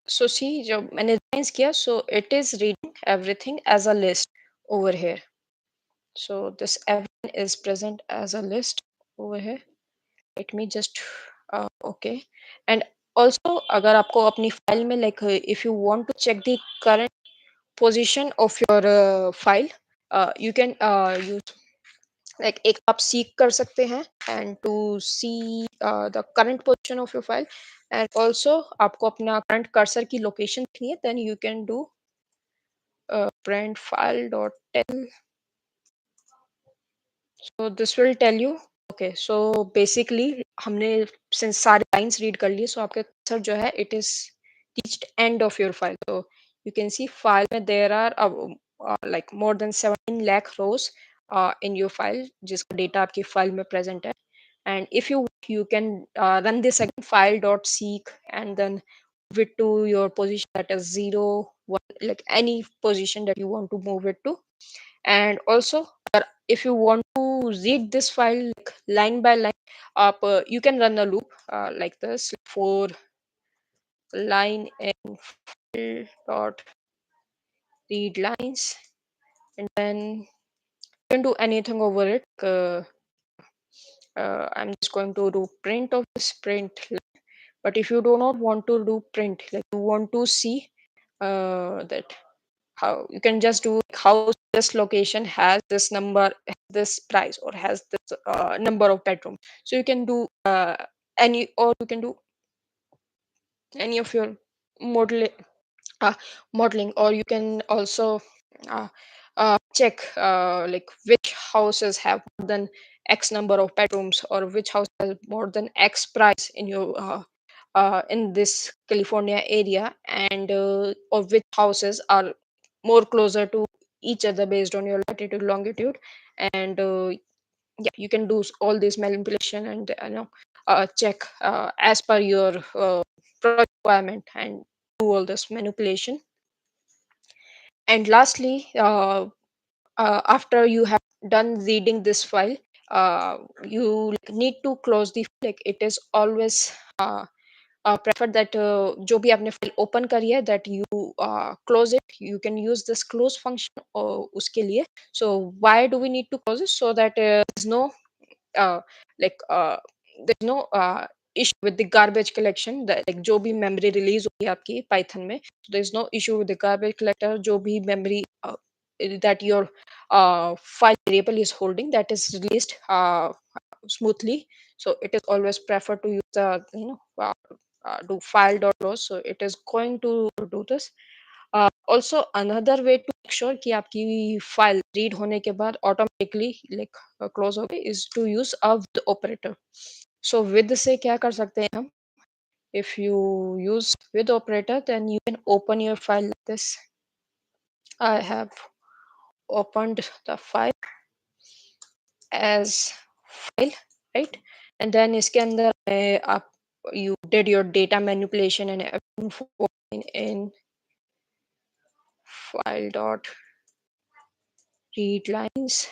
so see जब मैंने lines किया, so it is reading everything as a list over here. So this everything is present as a list over here. Let me just okay. And also अगर आपको अपनी file में like if you want to check the current position of your file, you can use like एक आप seek कर सकते हैं and to see the current position of your file, and also आपको अपना current cursor की location देखनी है, then you can do print file dot tell. So this will tell you. Okay, so basically हमने since सारे lines read कर लिए, so आपके cursor जो है it is reached end of your file. So you can see file में there are like more than 17 lakh rows in your file जिसका data आपकी file में present है. And if you can run this again file dot seek and then move it to your position that is 0 one, like any position that you want to move it to. And also, if you want to read this file like line by line, you can run a loop like this for line and file dot read lines, and then you can do anything over it. I'm just going to do print of this print line. But if you do not want to do print, like you want to see that how you can just do like how this location has this number, this price, or has this number of bedrooms. So you can do any, or you can do any of your model uh, modeling, or you can also uh, check like which houses have more than x number of bedrooms, or which house has more than x price in your in this California area, and or which houses are more closer to each other based on your latitude longitude. And yeah, you can do all this manipulation, and check as per your project requirement, and do all this manipulation. And lastly, after you have done reading this file, uh, you like, need to close the file. Like it is always preferred that जो भी आपने file open करी है, that you close it. You can use this close function उसके लिए. So why do we need to close it? So that there's no uh, like there's no issue with the garbage collection, that like जो भी memory release होगी आपकी Python में, so there's no issue with the garbage collector. जो भी memory that your file variable is holding, that is released smoothly. So it is always preferred to use the do file dot close. So it is going to do this. Also another way to make sure कि आपकी file read होने के बाद automatically like close हो गई, is to use a with operator. So with से क्या कर सकते हैं हम? If you use with operator, then you can open your file like this. I have opened the file as file, right? And then इसके अंदर आप you did your data manipulation and everything in file dot read lines,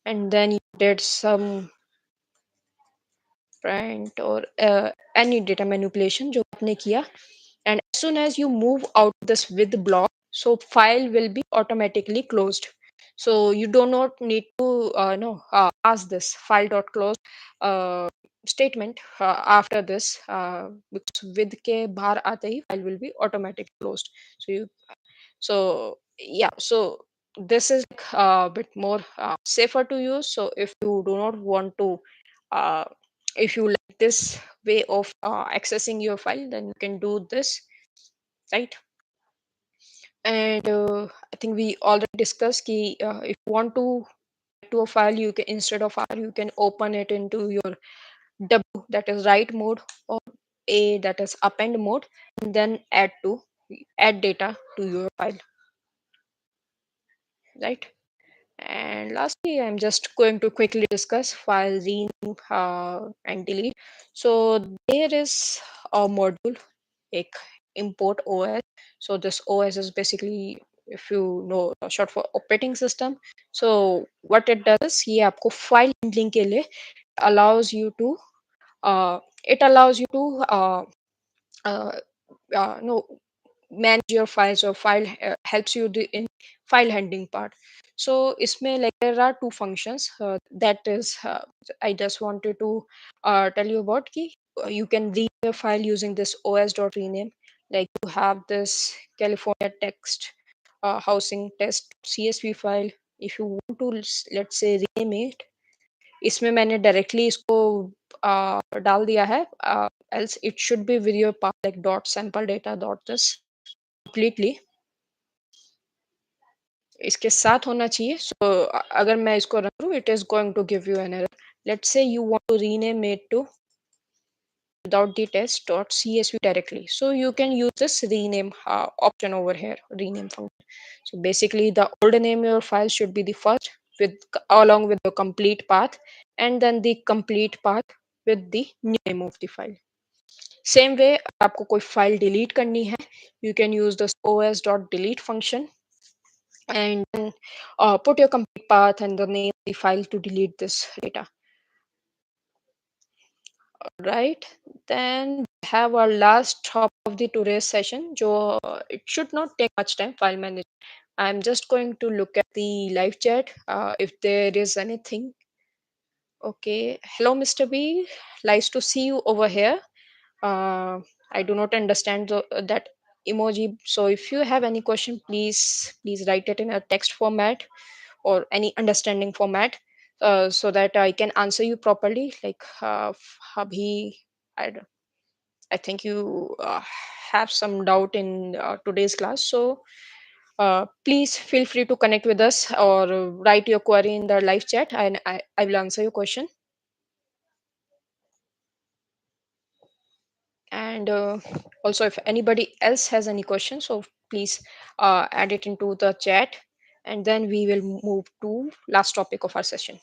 and then you did some print or any data manipulation जो आपने किया. And as soon as you move out this with block, so file will be automatically closed. So you do not need to no pass this file dot close uh, statement after this, because with के बाहर आते ही file will be automatically closed. So you, so yeah, so this is a bit more safer to use. So if you do not want to uh, if you like this way of accessing your file, then you can do this, right? And I think we already discussed ki, if you want to a file, you can, instead of R, you can open it into your W, that is write mode, or A, that is append mode, and then add data to your file, right? And lastly, I'm just going to quickly discuss file rename and delete. So there is a module, like import OS. So this OS is basically, if you know, short for operating system. So what it does is ये आपको file handling के लिए allows you to it allows you to uh, no manage your files, or file helps you in file handling part. So isme like there are two functions that is I just wanted to tell you about ki you can read your file using this os.rename. Like you have this California text housing test CSV file. If you want to let's say rename it, इसमें मैंने directly इसको डाल दिया है. else it should be with your path like dot sample data dot this completely इसके साथ होना चाहिए. So अगर मैं इसको रन करूँ, it is going to give you an error. Let's say you want to rename it to without the test dot csv directly. So you can use this rename option over here, rename function. So basically the old name of your file should be the first with along with the complete path, and then the complete path with the new name of the file. Same way आपको कोई file delete करनी है, you can use the os dot delete function and then put your complete path and the name of the file to delete this data. Right, then we have our last top of the today's session. Jo, it should not take much time. File management. I'm just going to look at the live chat if there is anything. Okay, hello, Mr. B. Nice to see you over here. Uh, I do not understand that emoji. So if you have any question, please write it in a text format or any understanding format, so that I can answer you properly. Like abhi, I, d- I think you have some doubt in today's class. So please feel free to connect with us or write your query in the live chat, and I will answer your question. And also, if anybody else has any questions, so please add it into the chat, and then we will move to last topic of our session.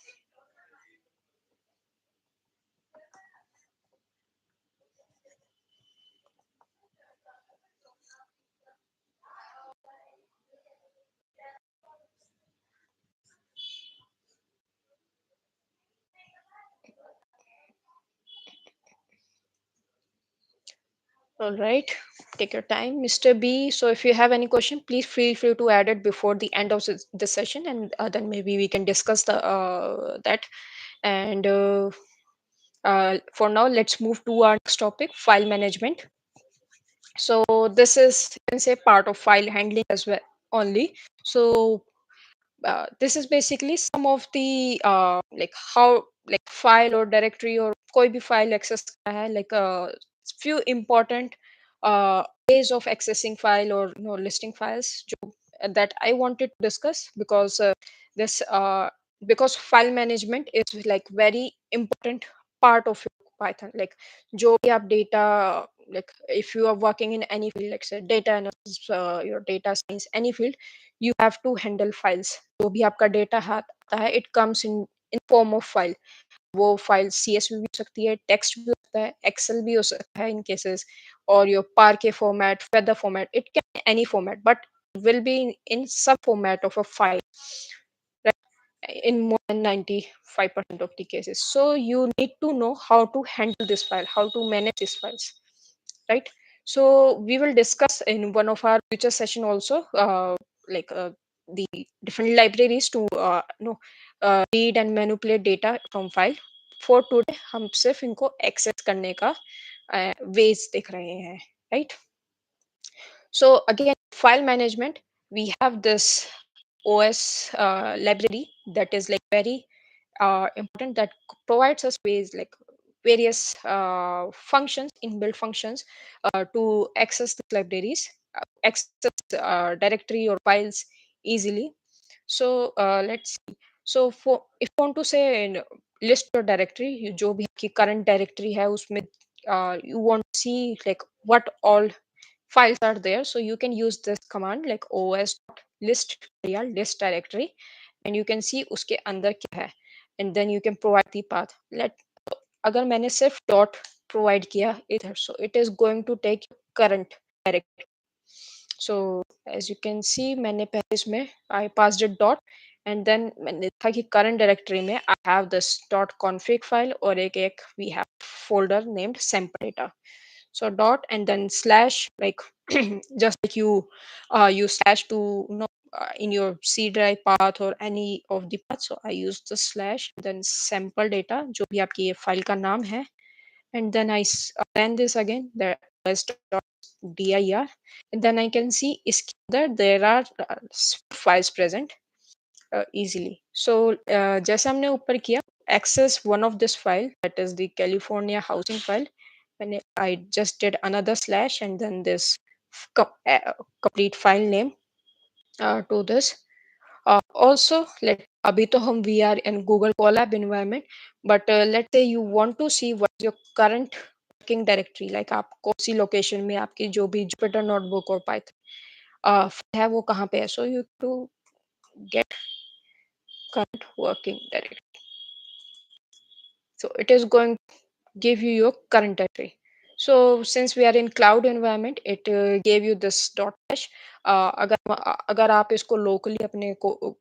All right, take your time, Mr. B. So if you have any question, please feel free to add it before the end of this session, and then maybe we can discuss the that. And for now, let's move to our next topic, file management. So this is, you can say, part of file handling as well only. So this is basically some of the like how, like file or directory or कोई भी file access करना है, like few important ways of accessing file or listing files जो, that I wanted to discuss, because this because file management is like very important part of your Python. Like जो भी आप data, like if you are working in any field, like say data analysis, your data science, any field, you have to handle files. जो भी आपका data आता है, it comes in form of file. वो file CSV भी हो सकती है, टेक्स्ट भी हो सकता है, एक्सेल भी हो सकता है इन केसेस, और योर पार के format, feather format, it can any format, but will be in some format of a file, right? In more than 95% of the cases. So you need to know how to handle this file, how to manage these files, right? So we will discuss in one of our future session also, like the different libraries to read and manipulate data from file. For today हम सिर्फ इनको access करने का ways देख रहे हैं, right? So again, file management, we have this OS library that is like very important, that provides us ways, like various functions, inbuilt functions to access the libraries, access directory or files easily. So let's see. So for if you want to say list your directory, जो भी आपकी current directory है उसमें you want to see like what all files are there, so you can use this command like os list या list directory, and you can see उसके अंदर क्या है, and then you can provide the path. Let अगर मैंने सिर्फ dot provide किया इधर, so it is going to take current directory. So as you can see, मैंने पहले इसमें I passed it dot, and then मैंने देखा कि current directory में I have this dot config file और एक we have folder named sample data. So dot and then slash, like just like you use slash to in your C drive path or any of the paths. So I use the slash, then sample data जो भी आपकी ये file का नाम है, and then ran this again, the dir, and then I can see इसके अंदर there are files present easily. So जैसे हमने ऊपर किया, access one of this file, that is the California housing file, when I just did another slash and then this complete file name to this. Also, let अभी तो हम we are in Google Colab environment, but let's say you want to see what is your current working directory, like आप कौन सी location में आपकी जो भी Jupyter notebook और Python है वो कहाँ पे है, so you to get current working directory. So it is going to give you your current directory. So since we are in cloud environment, it gave you this dot dash. अगर आप इसको locally अपने को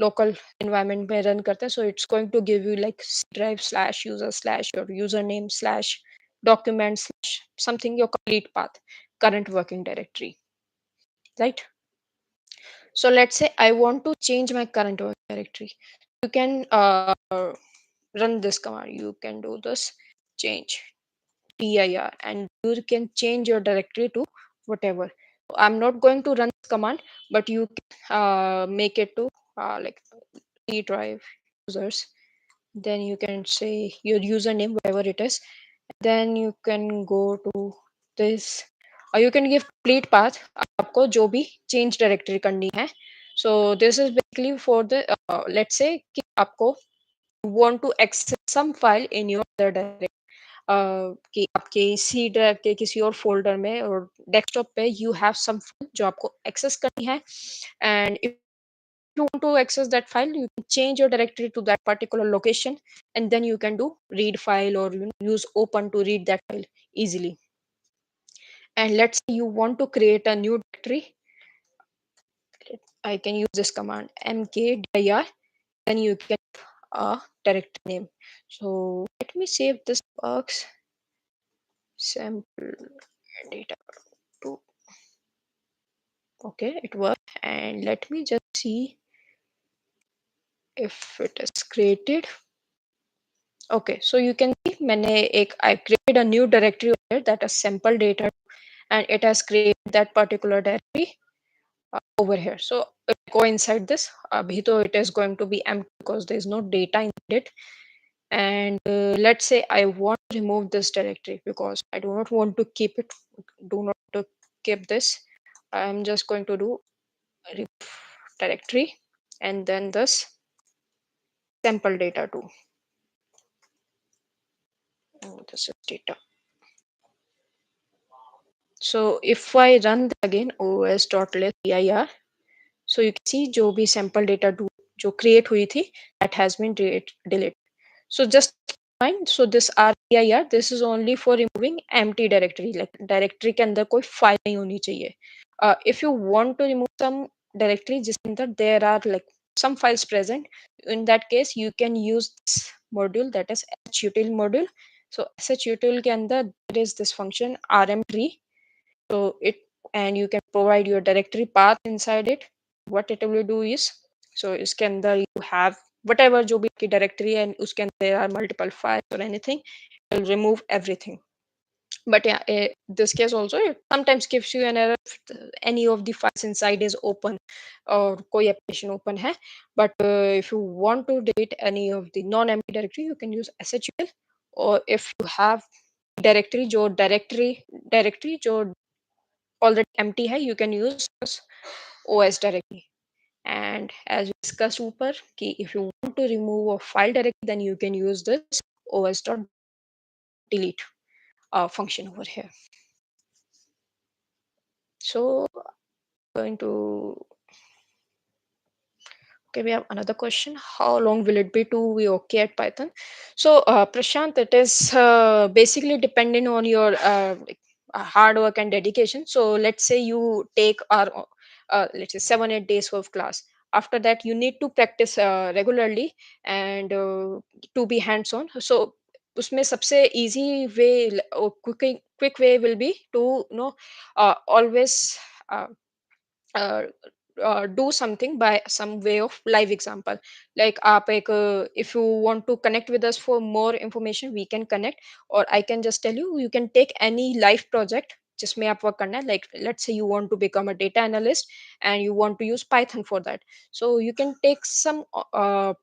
local environment में run करते हैं, so it's going to give you like C drive slash user slash your username slash document slash something your complete path, current working directory, right? So let's say I want to change my current working directory. You can run this command. You can do this change dir and you can change your directory to whatever. I'm not going to run this command, but you can make it to like C drive users. Then you can say your username, whatever it is. Then you can go to this. You can give complete path आपको जो भी change directory करनी है. So this is basically for the let's say कि आपको want to access some file in your other directory. कि आपके C drive के किसी और फोल्डर में और डेस्कटॉप पे यू हैव सम फाइल जो आपको एक्सेस करनी है, and if you want to access that file you can change your directory to that particular location, and then you can do read file or use open to read that file easily. And let's say you want to create a new directory. I can use this command mkdir, then you can a directory name. So let me save this box sample data to. Okay, it worked. And let me just see if it is created. Okay, so you can see I created a new directory over here that is sample data, and it has created that particular directory over here. So go inside this. Abhi to it is going to be empty because there is no data in it. And let's say I want to remove this directory because I do not want to keep it. Do not to keep this. I'm just going to do remove directory and then this sample data too. Oh, this is data. So if I run that again os.less dir, so you can see जो भी sample data do जो create हुई थी that has been deleted. So just mind, so this RDIR this is only for removing empty directory, like directory के अंदर कोई file नहीं होनी चाहिए. If you want to remove some directory जिसके अंदर there are like some files present, in that case you can use this module that is hutil module. So hutil के अंदर there is this function rmtree. So it, and you can provide your directory path inside it. What it will do is, so इसके अंदर you have whatever जो भी आपकी directory है उसके अंदर there are multiple files or anything, it will remove everything. But yeah, this case also it sometimes gives you an error if any of the files inside is open or कोई application open है. But if you want to delete any of the non-empty directory you can use shutl, or if you have directory जो already empty है you can use this os directly. And as we discussed ऊपर कि if you want to remove a file directly then you can use this os.delete function over here. So going to, okay, we have another question. How long will it be to be okay at Python? So, Prashant, it is basically dependent on your hard work and dedication. So, let's say you take our, let's say 7 8 days of class. After that, you need to practice regularly and to be hands-on. So, उसमें सबसे easy way, quick way will be to always uh, uh, do something by some way of live example. Like आप एक if you want to connect with us for more information we can connect, or I can just tell you you can take any live project जिसमें आप work करना है. Like let's say you want to become a data analyst and you want to use Python for that, so you can take some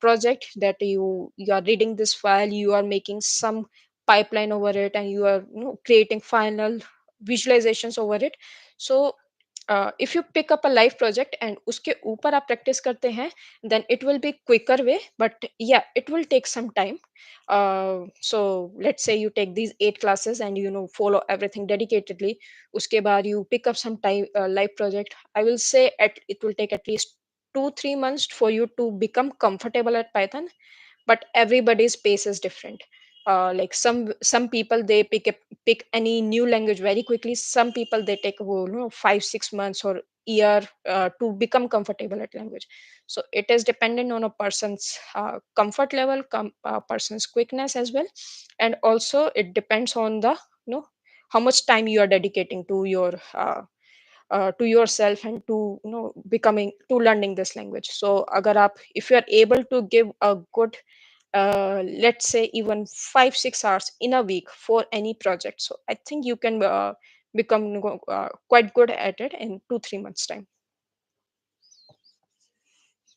project that you are reading this file, you are making some pipeline over it, and you are creating final visualizations over it. So if you pick up a live project and उसके ऊपर आप practice करते हैं then it will be quicker way, but yeah it will take some time. So let's say you take these 8 classes and follow everything dedicatedly. उसके बाद you pick up some time live project. I will say it will take at least 2 3 months for you to become comfortable at Python, but everybody's pace is different. like some people they pick any new language very quickly. Some people they take, well, 5 6 months or year to become comfortable at language. So it is dependent on a person's comfort level, person's quickness as well. And also it depends on the, how much time you are dedicating to yourself and to, becoming to learning this language. So agar aap, if you are able to give a good, let's say even 5 6 hours in a week for any project, so I think you can become quite good at it in 2 3 months time.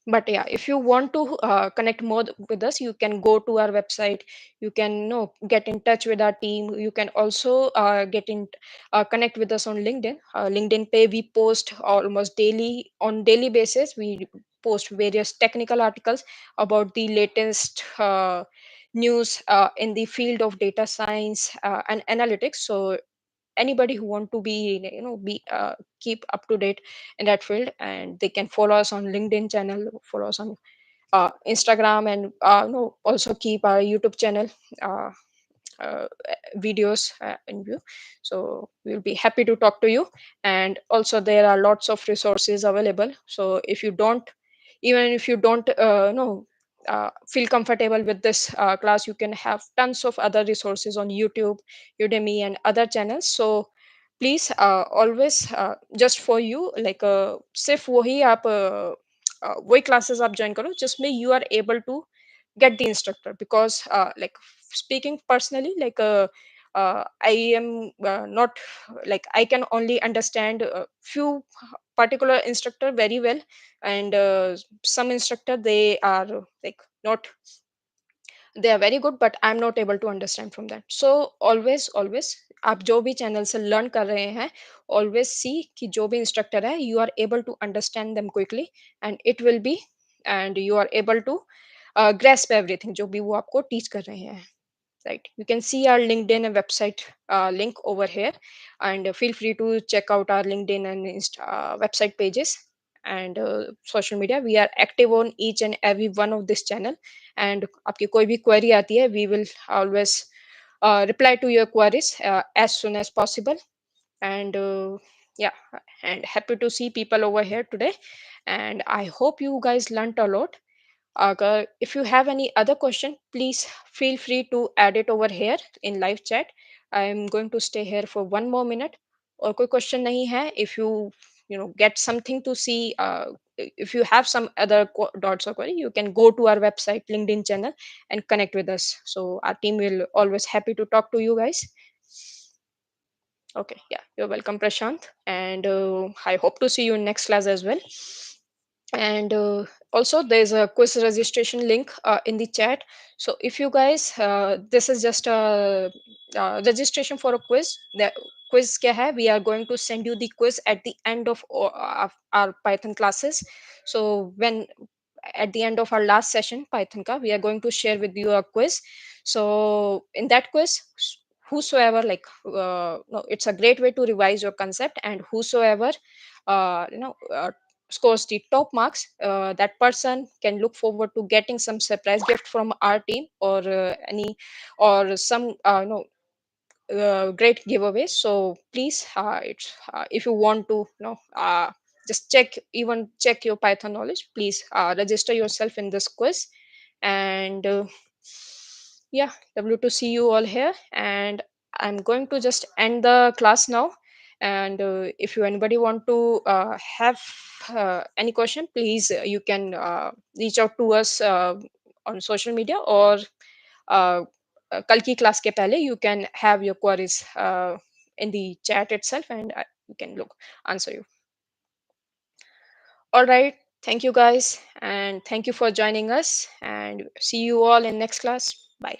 But yeah, if you want to connect more with us, you can go to our website. You can, get in touch with our team. You can also connect with us on LinkedIn. LinkedIn pay we post almost daily, on daily basis we post various technical articles about the latest news in the field of data science and analytics. So anybody who want to be, be keep up to date in that field, and they can follow us on LinkedIn channel, follow us on Instagram, and also keep our YouTube channel uh, uh, videos in view. So we'll be happy to talk to you. And also there are lots of resources available. So if you don't, even if you don't feel comfortable with this class, you can have tons of other resources on YouTube, Udemy, and other channels. So please, always, just for you, like सिर्फ वही आप वही classes आप join करो जिसमें you are able to get the instructor. Because like speaking personally, like I am not, like I can only understand a few particular instructor very well. And some instructor they are like not, they are very good, but I'm not able to understand from that. So always आप जो भी channel से learn कर रहे हैं, always see कि जो भी इंस्ट्रक्टर है, you are able to understand them quickly, and it will be, and you are able to grasp everything जो भी वो आपको teach कर रहे हैं. Right, you can see our LinkedIn and website link over here. And feel free to check out our LinkedIn and website pages. And social media, we are active on each and every one of this channel. And आपकी कोई भी query आती है, we will always reply to your queries as soon as possible. And yeah, and happy to see people over here today. And I hope you guys learnt a lot. If you have any other question, please feel free to add it over here in live chat. I'm going to stay here for 1 more minute. और कोई question नहीं है, if you, get something to see, if you have some other dots or query, you can go to our website, LinkedIn channel, and connect with us. So our team will always happy to talk to you guys. Okay, yeah, you're welcome, Prashant. And I hope to see you in next class as well. And also there's a quiz registration link in the chat. So if you guys, this is just a registration for a quiz. The quiz kya hai, we are going to send you the quiz at the end of our Python classes. So when at the end of our last session Python ka, we are going to share with you a quiz. So in that quiz, whosoever, like no, it's a great way to revise your concept. And whosoever scores the top marks, that person can look forward to getting some surprise gift from our team, or any, or some great giveaways. So please, if you want to, just check your Python knowledge, please register yourself in this quiz. And yeah, w to see you all here. And I'm going to just end the class now. And if you anybody want to have any question, please, you can reach out to us on social media, or uh, कल की class के पहले you can have your queries in the chat itself, and you can look answer you. All right, thank you guys, and thank you for joining us, and see you all in next class. Bye.